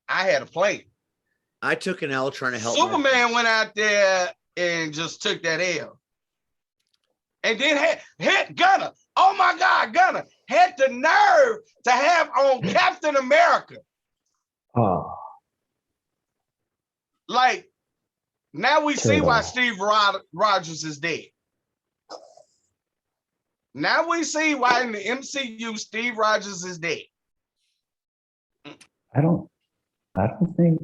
I had a plan. I took an L trying to help. my- Superman went out there and just took that L. And then hit Gunner. Oh my God, Gunner had the nerve to have on Captain America. Oh. Like, now we see why Turtle. Steve Rogers is dead. Now we see why in the MCU Steve Rogers is dead. I don't think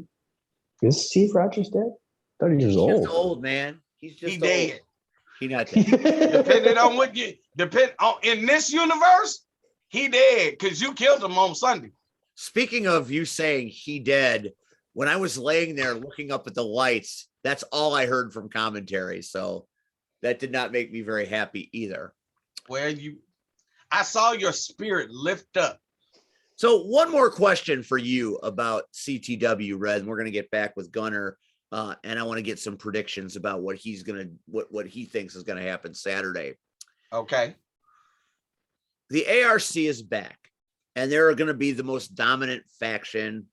is Steve Rogers dead? 30 years He's old. just old, man. He's just He old. dead. He not dead. Depending on what you depend on in this universe, he dead because you killed him on Sunday. Speaking of you saying he dead, when I was laying there looking up at the lights, that's all I heard from commentary. So that did not make me very happy either. Where I saw your spirit lift up. So one more question for you about CTW, Red, and we're going to get back with Gunner. And I want to get some predictions about what he's going to, what he thinks is going to happen Saturday. Okay. The ARC is back, and they're going to be the most dominant faction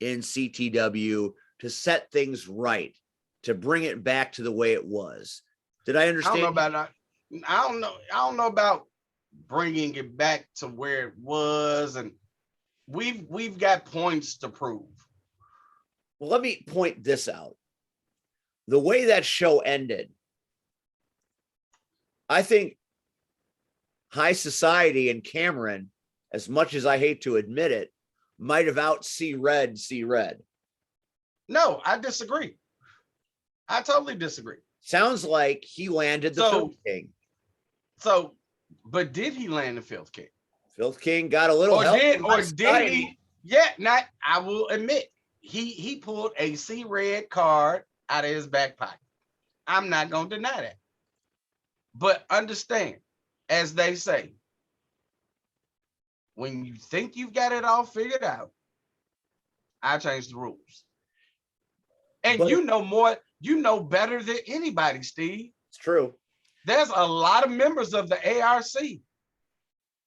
in CTW to set things right, to bring it back to the way it was. Did I I understand? don't know about I don't know about bringing it back to where it was, and we've got points to prove. Well, let me point this out. The way that show ended, I think High Society and Cameron, as much as I hate to admit it, might have out see red. No, I disagree. I totally disagree. Sounds like he landed the So- Filth King. So, but did he land the Filth King? Filth King got a little help from High Did Society. he? Yeah, not. I will admit he pulled a C-Red card out of his back pocket. I'm not gonna deny that. But understand, as they say, when you think you've got it all figured out, I change the rules. And But- you know more, you know better than anybody, Steve. It's true. There's a lot of members of the ARC.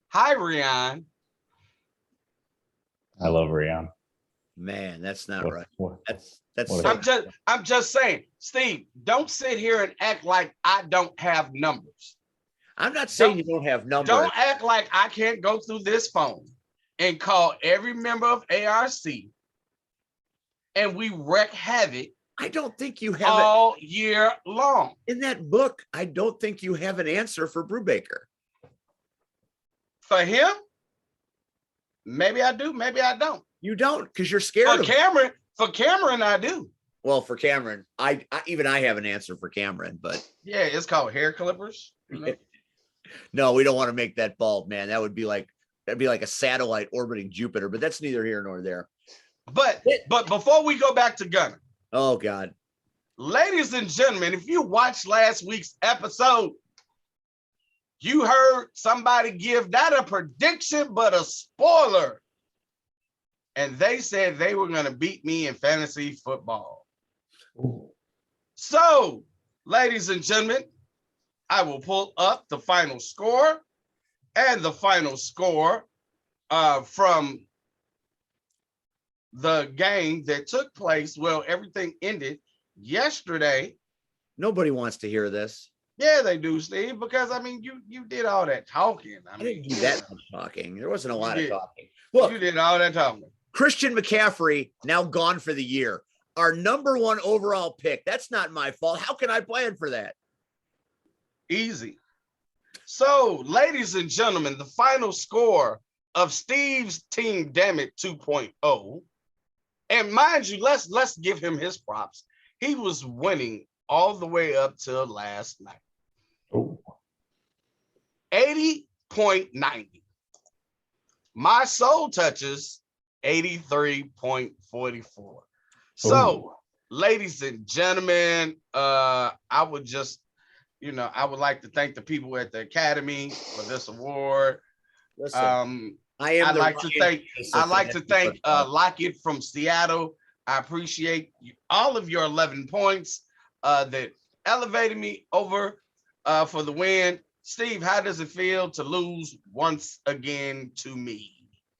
Hi, Rion. I love Rion. Man, that's not What- right. what- That's What a- so- I'm just saying, Steve, don't sit here and act like I don't have numbers. I'm not saying you don't have numbers. Don't act like I can't go through this phone and call every member of ARC and we wreak havoc I don't think you have it all year long. in that book. I don't think you have an answer for Brubaker. For him, maybe I do, maybe I don't. You don't, because you're scared For of him. Cameron, I do. Well, for Cameron, I have an answer for Cameron, but Yeah, it's called hair clippers. You know? no, we don't want to make that bald, man. That'd be like a satellite orbiting Jupiter, but that's neither here nor there. But before we go back to Gunner, Oh God. ladies and gentlemen, if you watched last week's episode, you heard somebody give not a prediction, but a spoiler. And they said they were going to beat me in fantasy football. Ooh. So, ladies and gentlemen, I will pull up the final score. And the final score from the game that took place, well, everything ended yesterday. Nobody wants to hear this. Yeah, they do, Steve, because I mean, you did all that talking. I I mean, didn't do that much talking. There wasn't a lot of did. talking. you Look, did all that talking. Christian McCaffrey now gone for the year. Our number 1 overall pick. That's not my fault. How can I plan for that? Easy. So, ladies and gentlemen, the final score of Steve's Team Dammit 2.0. And mind you, let's give him his props. He was winning all the way up till last night. Ooh. 80.90. My soul touches 83.44. So, ladies and gentlemen, I would just, I would like to thank the people at the Academy for this award. Listen, I'd like to thank Lockett from Seattle. I appreciate all of your 11 points that elevated me over for the win. Steve, how does it feel to lose once again to me?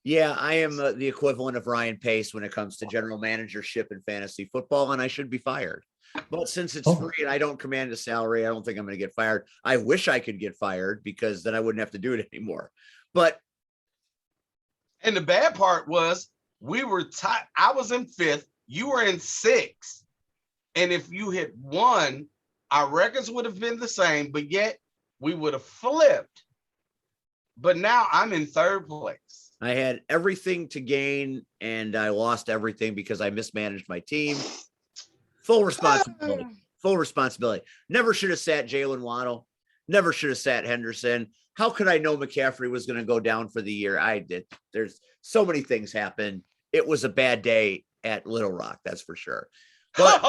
Yeah, I am the equivalent of Ryan Pace when it comes to general managership in fantasy football, and I should be fired. But since it's free and I don't command a salary, I don't think I'm going to get fired. I wish I could get fired because then I wouldn't have to do it anymore. And the bad part was we were tied. I was in 5th. You were in 6th. And if you had won, our records would have been the same, but yet we would have flipped. But now I'm in 3rd place. I had everything to gain and I lost everything because I mismanaged my team. Full responsibility. Full responsibility. Never should have sat Jalen Waddle. Never should have sat Henderson. How could I know McCaffrey was going to go down for the year? I did. There's so many things happened. It was a bad day at Little Rock, that's for sure. But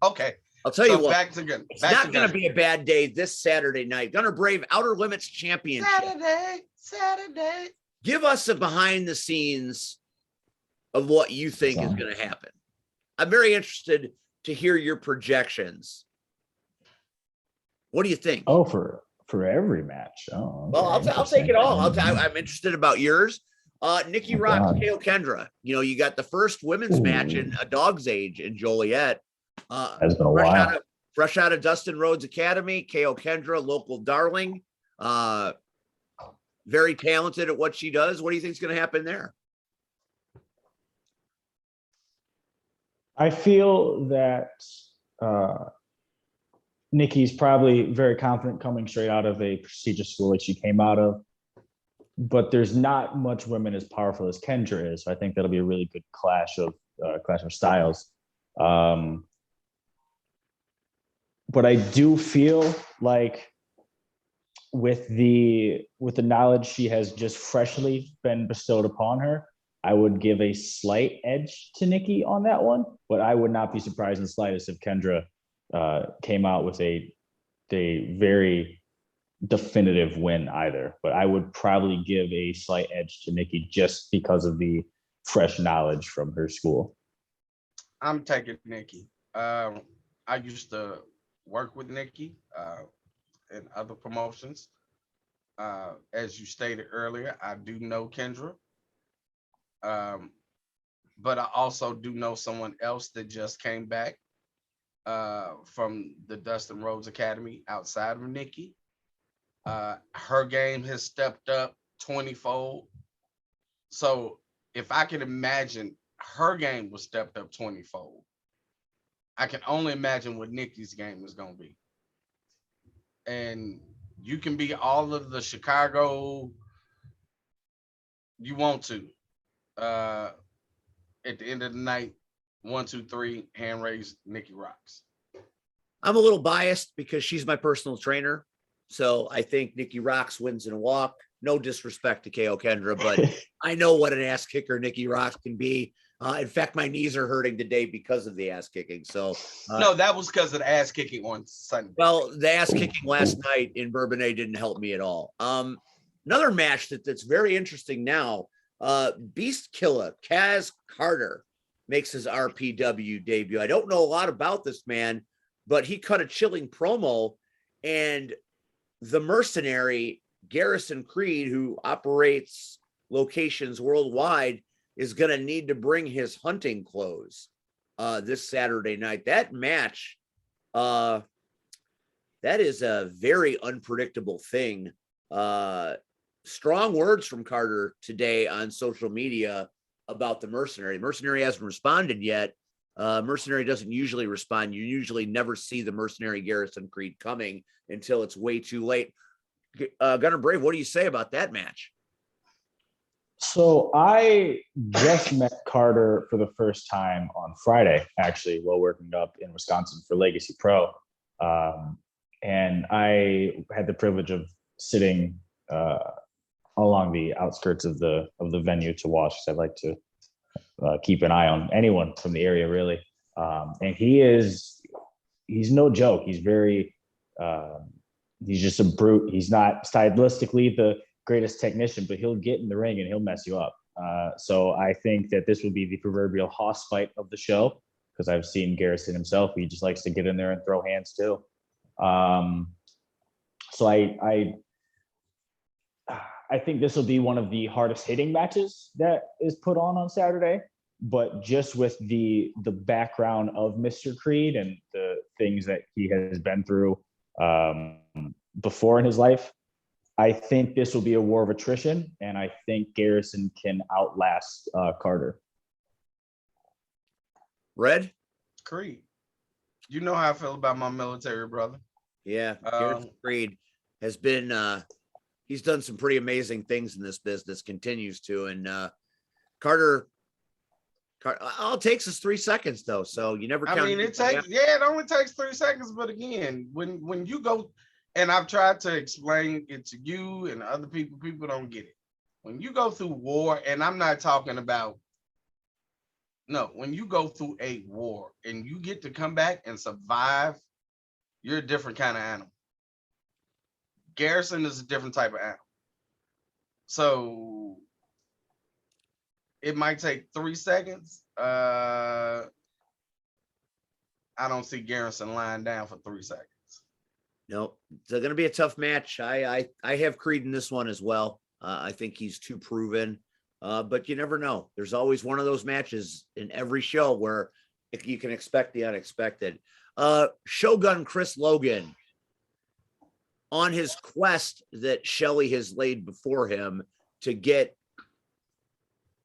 okay. I'll tell you what, back to Gunner. it's not going to be a bad day this Saturday night. Gunner Brave Outer Limits Championship. Saturday. Give us a behind the scenes of what you think is going to happen. I'm very interested to hear your projections. What do you think? Oh, for every match. Oh, okay. Well, I'll take it all. I'm interested about yours. Nikki Rock, Kale Kendra. You got the first women's match in a dog's age in Joliet. Has been a while. Fresh out of Dustin Rhodes Academy, Kale Kendra, local darling. Very talented at what she does. What do you think is going to happen there? I feel that Nikki's probably very confident coming straight out of a prestigious school like she came out of, but there's not much women as powerful as Kendra is. So I think that'll be a really good clash of styles. But I do feel like with the knowledge she has just freshly been bestowed upon her, I would give a slight edge to Nikki on that one, but I would not be surprised in the slightest if Kendra came out with a very definitive win either. But I would probably give a slight edge to Nikki just because of the fresh knowledge from her school. I'm taking Nikki. I used to work with Nikki in other promotions. As you stated earlier, I do know Kendra. But I also do know someone else that just came back from the Dustin Rhodes Academy outside of Nikki. Her game has stepped up 20-fold. So if I can imagine her game was stepped up 20-fold, I can only imagine what Nikki's game is going to be. And you can be all of the Chicago you want to. At the end of the night, 1, 2, 3, hand raised, Nikki rocks. I'm a little biased because she's my personal trainer. So I think Nikki Rocks wins in a walk. No disrespect to KO Kendra, but I know what an ass kicker Nikki Rocks can be. In fact, my knees are hurting today because of the ass kicking. So no, that was because of the ass kicking on Sunday. Well, the ass kicking last night in Bourbonnais didn't help me at all. Another match that's very interesting now. Beast Killer Kaz Carter makes his RPW debut. I don't know a lot about this man, but he cut a chilling promo, and the mercenary Garrison Creed, who operates locations worldwide, is going to need to bring his hunting clothes this Saturday night. That match, that is a very unpredictable thing. Strong words from Carter today on social media about the mercenary. Mercenary hasn't responded yet. Mercenary doesn't usually respond. You usually never see the mercenary Garrison Creed coming until it's way too late. Gunner Brave, what do you say about that match? So I just met Carter for the first time on Friday, actually, while working up in Wisconsin for Legacy Pro. And I had the privilege of sitting along the outskirts of the venue to watch, because I like to keep an eye on anyone from the area, really. And he's no joke. He's very, he's just a brute. He's not stylistically the greatest technician, but he'll get in the ring and he'll mess you up. So I think that this will be the proverbial hoss fight of the show, because I've seen Garrison himself. He just likes to get in there and throw hands too. So I think this will be one of the hardest hitting matches that is put on Saturday. But just with the background of Mr. Creed and the things that he has been through before in his life, I think this will be a war of attrition, and I think Garrison can outlast Carter. Red? Creed. You know how I feel about my military brother. Yeah, Garrison Creed has been he's done some pretty amazing things in this business, continues to, and Carter all it takes is 3 seconds though, so you never count. I mean, it only takes 3 seconds, but again, when you go, and I've tried to explain it to you and other people don't get it. When you go through war, and I'm not talking about, no, when you go through a war and you get to come back and survive, you're a different kind of animal. Garrison is a different type of animal. So it might take 3 seconds. I don't see Garrison lying down for 3 seconds. No, it's going to be a tough match. I have Creed in this one as well. I think he's too proven, but you never know. There's always one of those matches in every show where you can expect the unexpected. Shogun Chris Logan, on his quest that Shelley has laid before him to get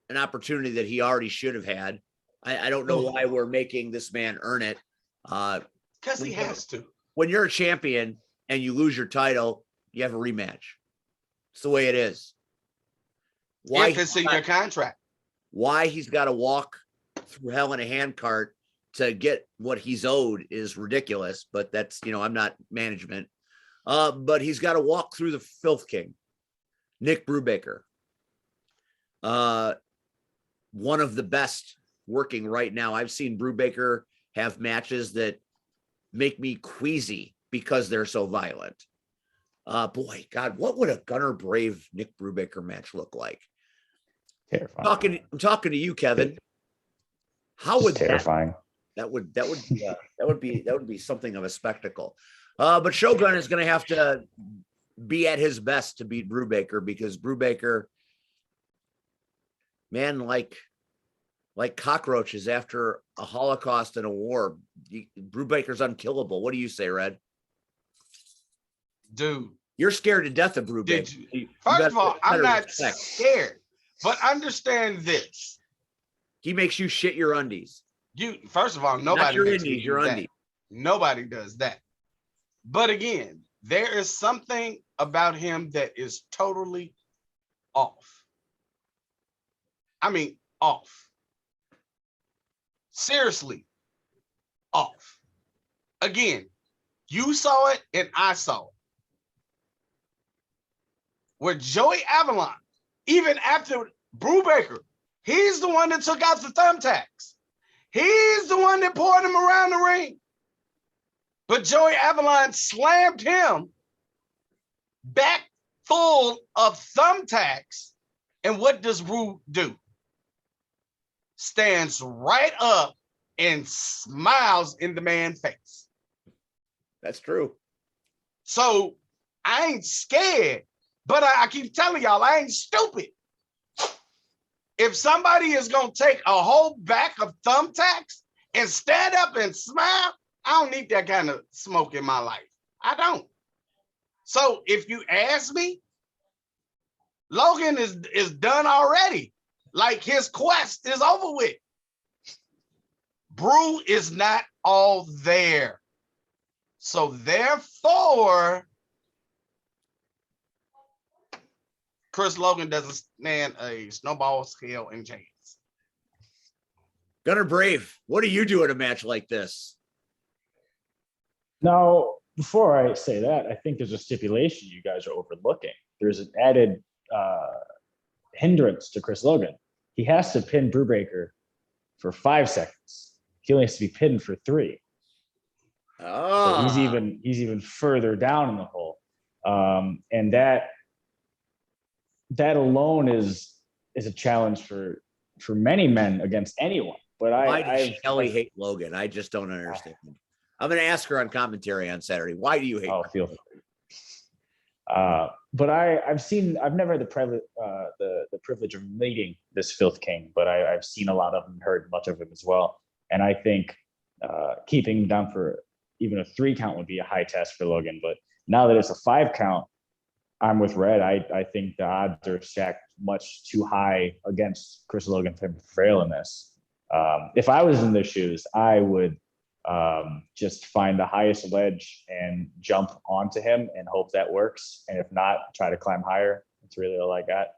an opportunity that he already should have had. I don't know why we're making this man earn it. Because he has to. When you're a champion and you lose your title, you have a rematch. It's the way it is. Why if it's in your contract? Why he's got to walk through hell in a handcart to get what he's owed is ridiculous. But that's, I'm not management. But he's got to walk through the Filth King, Nick Brubaker. One of the best working right now. I've seen Brubaker have matches that make me queasy because they're so violent. Boy, God, what would a Gunner Brave Nick Brubaker match look like? Terrifying. I'm talking to you, Kevin. How would terrifying? That would be something of a spectacle. But Shogun is going to have to be at his best to beat Brubaker, because Brubaker, man, like cockroaches after a Holocaust and a war, Brubaker's unkillable. What do you say, Red? Dude, you're scared to death of Brubaker. First of all, I'm not scared, but understand this. He makes you shit your undies. You first of all, Not nobody your makes me indies, do your that. undies. Nobody does that. But again, there is something about him that is totally off. I mean, off. Seriously, off. Again, you saw it and I saw it. Where Joey Avalon, even after Brubaker, he's the one that took out the thumbtacks. He's the one that poured him around the ring. But Joey Avalon slammed him back full of thumbtacks. And what does Bru do? Stands right up and smiles in the man's face. That's true. So I ain't scared, but I keep telling y'all, I ain't stupid. If somebody is going to take a whole back of thumbtacks and stand up and smile, I don't need that kind of smoke in my life. I don't. So if you ask me, Logan is done already. Like his quest is over with. Bru is not all there. So therefore, Chris Logan doesn't stand a snowball's hell in chance. Gunner Brave, what do you do in a match like this? Now, before I say that, I think there's a stipulation you guys are overlooking. There's an added hindrance to Chris Logan. He has to pin Brubaker for 5 seconds. He only has to be pinned for 3. So he's even further down in the hole. And that alone is a challenge for many men against anyone. But Why does Shelly hate Logan? I just don't understand. I'm going to ask her on commentary on Saturday. Why do you hate? Oh, feel free. But I've never had the privilege of meeting this Filth King, but I've seen a lot of him, heard much of him as well. And I think keeping him down for even a 3 count would be a high test for Logan. But now that it's a 5 count, I'm with Red. I think the odds are stacked much too high against Chris Logan to prevail in this. If I was in their shoes, I would just find the highest ledge and jump onto him and hope that works. And if not, try to climb higher. That's really all I got.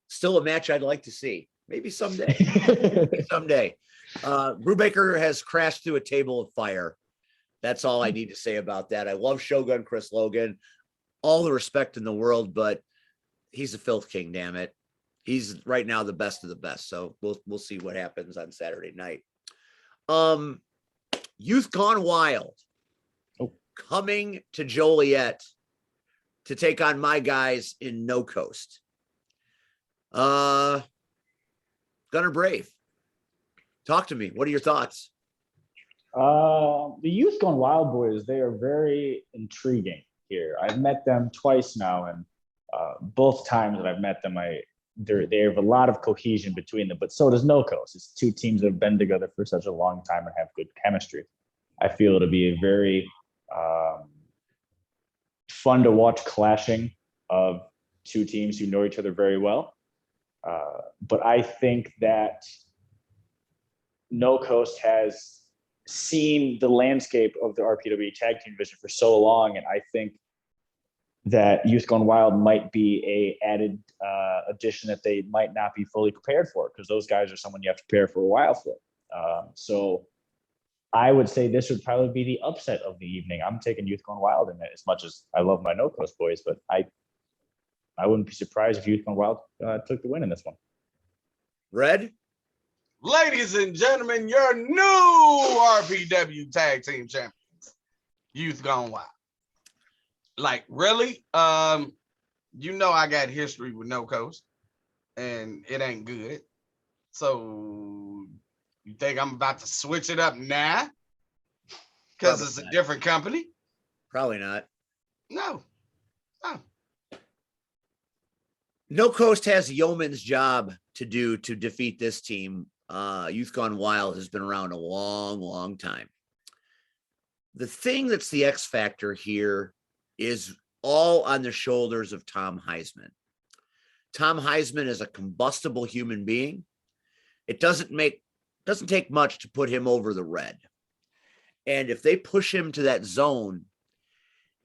Still a match I'd like to see. Maybe someday. Maybe someday. Brubaker has crashed through a table of fire. That's all I need to say about that. I love Shogun Chris Logan. All the respect in the world, but he's a Filth King, damn it. He's right now the best of the best. So we'll see what happens on Saturday night. Youth Gone Wild coming to Joliet to take on my guys in No Coast. Gunner Brave, talk to me. What are your thoughts? The Youth Gone Wild boys, they are very intriguing here. I've met them twice now, and both times that I've met them, they have a lot of cohesion between them, but so does No Coast. It's 2 teams that have been together for such a long time and have good chemistry. I feel it'll be a very fun to watch clashing of 2 teams who know each other very well. But I think that No Coast has seen the landscape of the RPW tag team division for so long, and I think that Youth Gone Wild might be a added addition that they might not be fully prepared for, because those guys are someone you have to prepare for a while for. So I would say this would probably be the upset of the evening. I'm taking Youth Gone Wild in it, as much as I love my No Coast boys, but I wouldn't be surprised if Youth Gone Wild took the win in this one. Red? Ladies and gentlemen, your new RPW tag team champions, Youth Gone Wild. Like, really? You know I got history with No Coast, and it ain't good. So you think I'm about to switch it up now? Because it's a different company? Probably not. No. No Coast has a yeoman's job to do to defeat this team. Youth Gone Wild has been around a long, long time. The thing that's the X factor here is all on the shoulders of Tom Heisman. Tom Heisman is a combustible human being. It doesn't make Doesn't take much to put him over the red. And if they push him to that zone,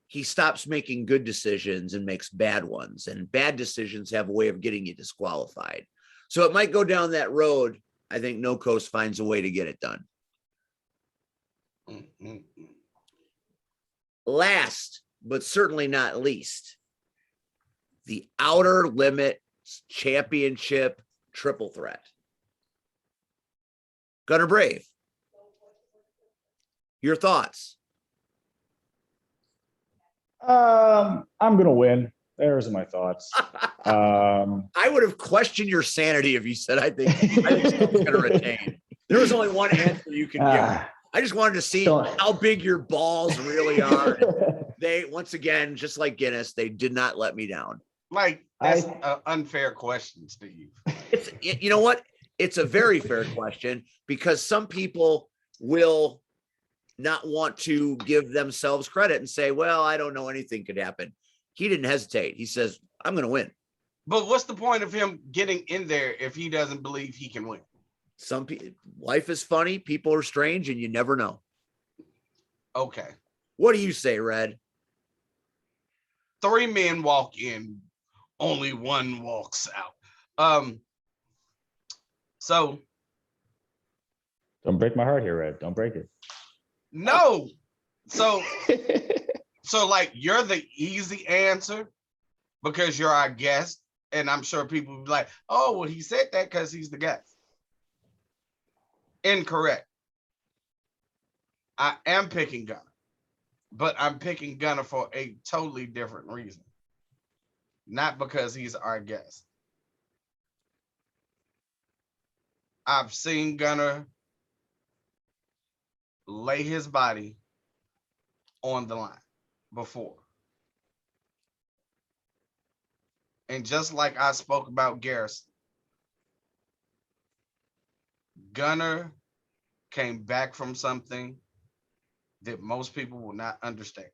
he stops making good decisions and makes bad ones. And bad decisions have a way of getting you disqualified. So it might go down that road. I think No Coast finds a way to get it done. Last, but certainly not least, the Outer Limits Championship triple threat. Gunner Brave, your thoughts? I'm gonna win. There's my thoughts. I would have questioned your sanity if you said I think someone's going to retain. There was only one answer you could give. I just wanted to see how big your balls really are. They, once again, just like Guinness, they did not let me down. Like, that's an unfair question, Steve. You know what? It's a very fair question because some people will not want to give themselves credit and say, well, I don't know, anything could happen. He didn't hesitate. He says, I'm going to win. But what's the point of him getting in there if he doesn't believe he can win? Some people, life is funny. People are strange and you never know. Okay. What do you say, Red? 3 men walk in, only one walks out. So don't break my heart here, Red. Don't break it. No. So like, you're the easy answer because you're our guest. And I'm sure people will be like, oh, well, he said that because he's the guest. Incorrect. I am picking Gunner, but I'm picking Gunner for a totally different reason. Not because he's our guest. I've seen Gunner lay his body on the line before. And just like I spoke about Garrison, Gunner came back from something that most people will not understand.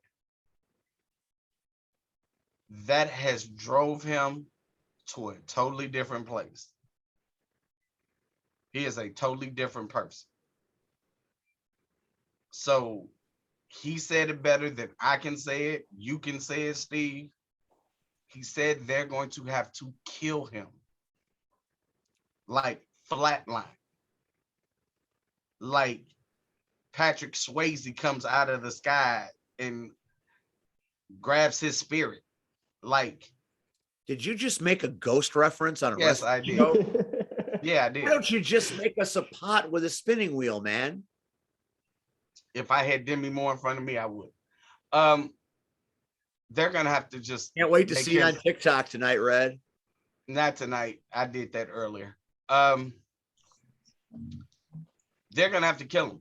That has drove him to a totally different place. He is a totally different person. So he said it better than I can say it. You can say it, Steve. He said they're going to have to kill him. Like flatline. Like Patrick Swayze comes out of the sky and grabs his spirit. Like, did you just make a ghost reference on a yes, I did. show? Yeah, I did. Why don't you just make us a pot with a spinning wheel, man? If I had Demi Moore in front of me, I would. They're gonna have to just can't wait to see you on TikTok tonight, Red. Not tonight. I did that earlier. They're gonna have to kill him.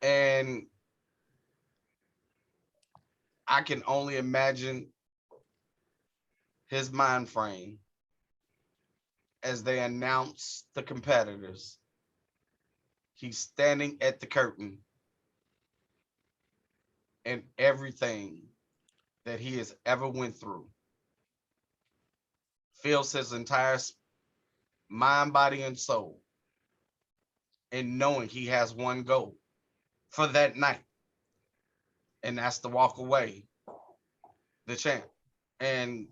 And I can only imagine his mind frame as they announce the competitors. He's standing at the curtain, and everything that he has ever went through fills his entire mind, body, and soul, and knowing he has one goal for that night, and that's to walk away the champ. And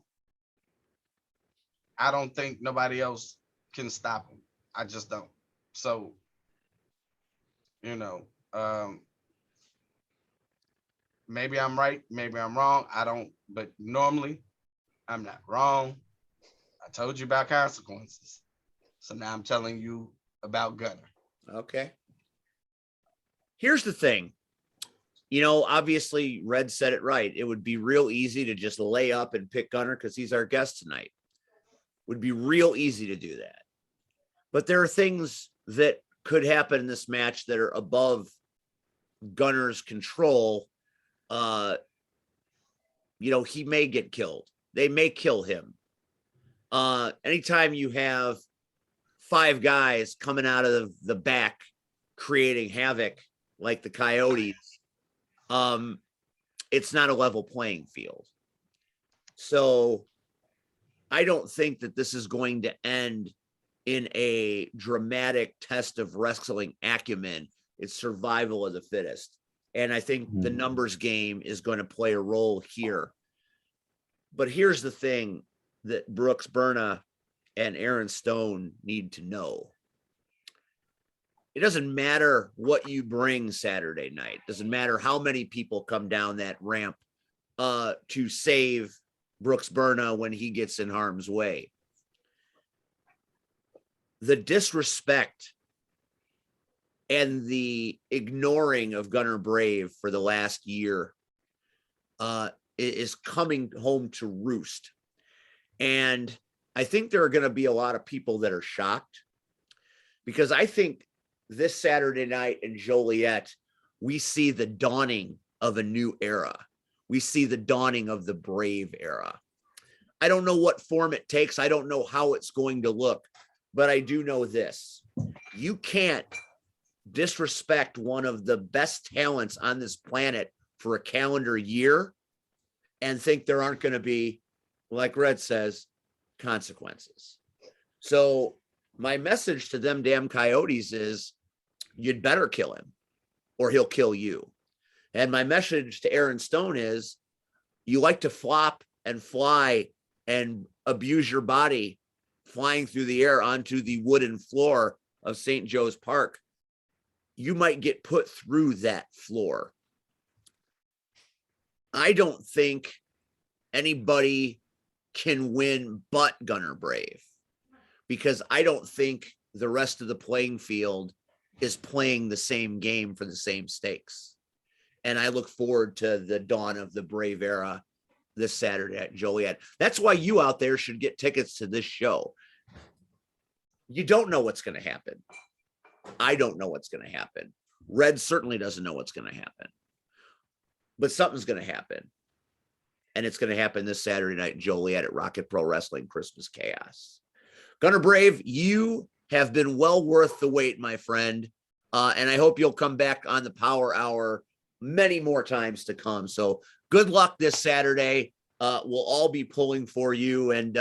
I don't think nobody else can stop him. I just don't. So, you know, maybe I'm right, maybe I'm wrong. I don't, but normally I'm not wrong. I told you about consequences. So now I'm telling you about Gunner. Okay. Here's the thing. You know, obviously Red said it right. It would be real easy to just lay up and pick Gunner because he's our guest tonight. Would be real easy to do that. But there are things that could happen in this match that are above Gunner's control. You know, he may get killed. They may kill him. Anytime you have 5 guys coming out of the back creating havoc like the Coyotes, it's not a level playing field. So I don't think that this is going to end in a dramatic test of wrestling acumen. It's survival of the fittest. And I think the numbers game is going to play a role here. But here's the thing that Brooks Berna and Aaron Stone need to know. It doesn't matter what you bring Saturday night. It doesn't matter how many people come down that ramp to save Brooks Berna when he gets in harm's way. The disrespect and the ignoring of Gunnar Brave for the last year is coming home to roost. And I think there are going to be a lot of people that are shocked, because I think this Saturday night in Joliet, we see the dawning of a new era. We see the dawning of the Brave era. I don't know what form it takes. I don't know how it's going to look, but I do know this. You can't disrespect one of the best talents on this planet for a calendar year and think there aren't going to be, like Red says, consequences. So my message to them damn Coyotes is, you'd better kill him or he'll kill you. And my message to Aaron Stone is, you like to flop and fly and abuse your body flying through the air onto the wooden floor of St. Joe's Park. You might get put through that floor. I don't think anybody can win but Gunnar Brave, because I don't think the rest of the playing field is playing the same game for the same stakes. And I look forward to the dawn of the Brave era this Saturday at Joliet. That's why you out there should get tickets to this show. You don't know what's going to happen. I don't know what's going to happen. Red certainly doesn't know what's going to happen. But something's going to happen. And it's going to happen this Saturday night in Joliet at Rocket Pro Wrestling Christmas Chaos. Gunnar Brave, you have been well worth the wait, my friend. And I hope you'll come back on the Power Hour many more times to come. So good luck this Saturday. We'll all be pulling for you. And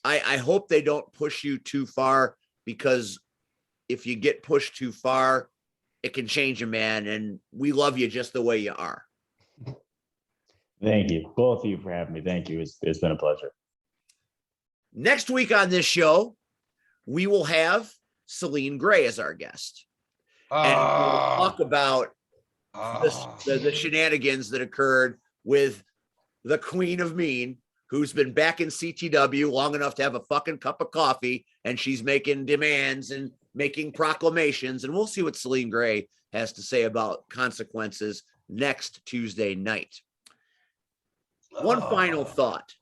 I hope they don't push you too far, because if you get pushed too far, it can change a man. And we love you just the way you are. Thank you, both of you, for having me. Thank you. It's been a pleasure. Next week on this show, we will have Celine Gray as our guest. And we'll talk about the shenanigans that occurred with the Queen of Mean, who's been back in CTW long enough to have a fucking cup of coffee, and she's making demands and making proclamations. And we'll see what Celine Gray has to say about consequences next Tuesday night. One final thought.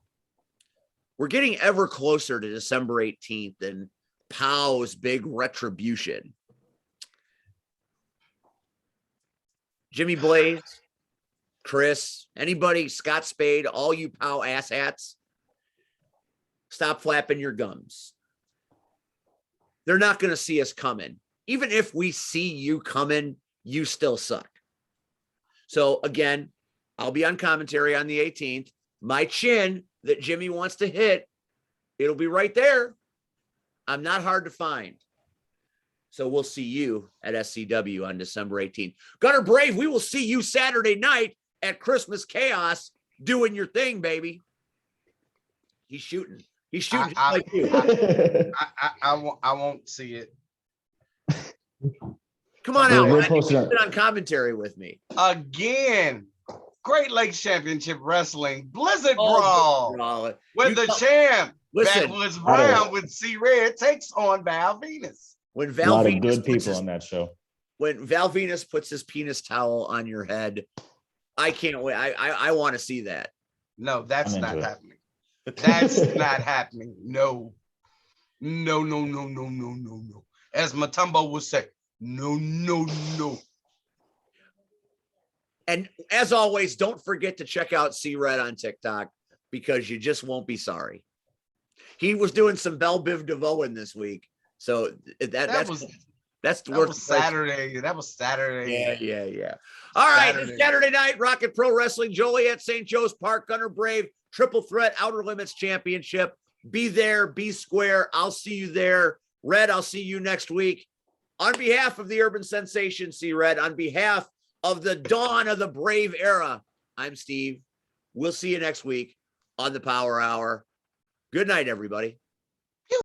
We're getting ever closer to December 18th and POW's big retribution. Jimmy Blaze, Chris, anybody, Scott Spade, all you POW asshats, stop flapping your gums. They're not going to see us coming. Even if we see you coming, you still suck. So again, I'll be on commentary on the 18th. My chin that Jimmy wants to hit, it'll be right there. I'm not hard to find. So we'll see you at SCW on December 18th. Gunnar Brave, we will see you Saturday night at Christmas Chaos doing your thing, baby. He's shooting. He's shooting just like you. I won't see it. Come on out. You've been on commentary with me. Again. Great Lakes Championship Wrestling Blizzard Brawl with the champ that was Brown with C Red takes on Val Venus. When Val a lot Venus of good people on that show. When Val Venus puts his penis towel on your head, I can't wait. I want to see that. No, that's not happening. That's not happening. No. As Matumbo would say, no. And as always, don't forget to check out C-Red on TikTok, because you just won't be sorry. He was doing some Belle Biv DeVoe in this week. So that was Saturday. That was Saturday. Yeah. All right. This Saturday night, Rocket Pro Wrestling, Joliet, St. Joe's Park, Gunnar Brave, Triple Threat, Outer Limits Championship. Be there, be square. I'll see you there. Red, I'll see you next week. On behalf of the Urban Sensation, C-Red, on behalf of the dawn of the Brave era, I'm Steve. We'll see you next week on the Power Hour. Good night, everybody.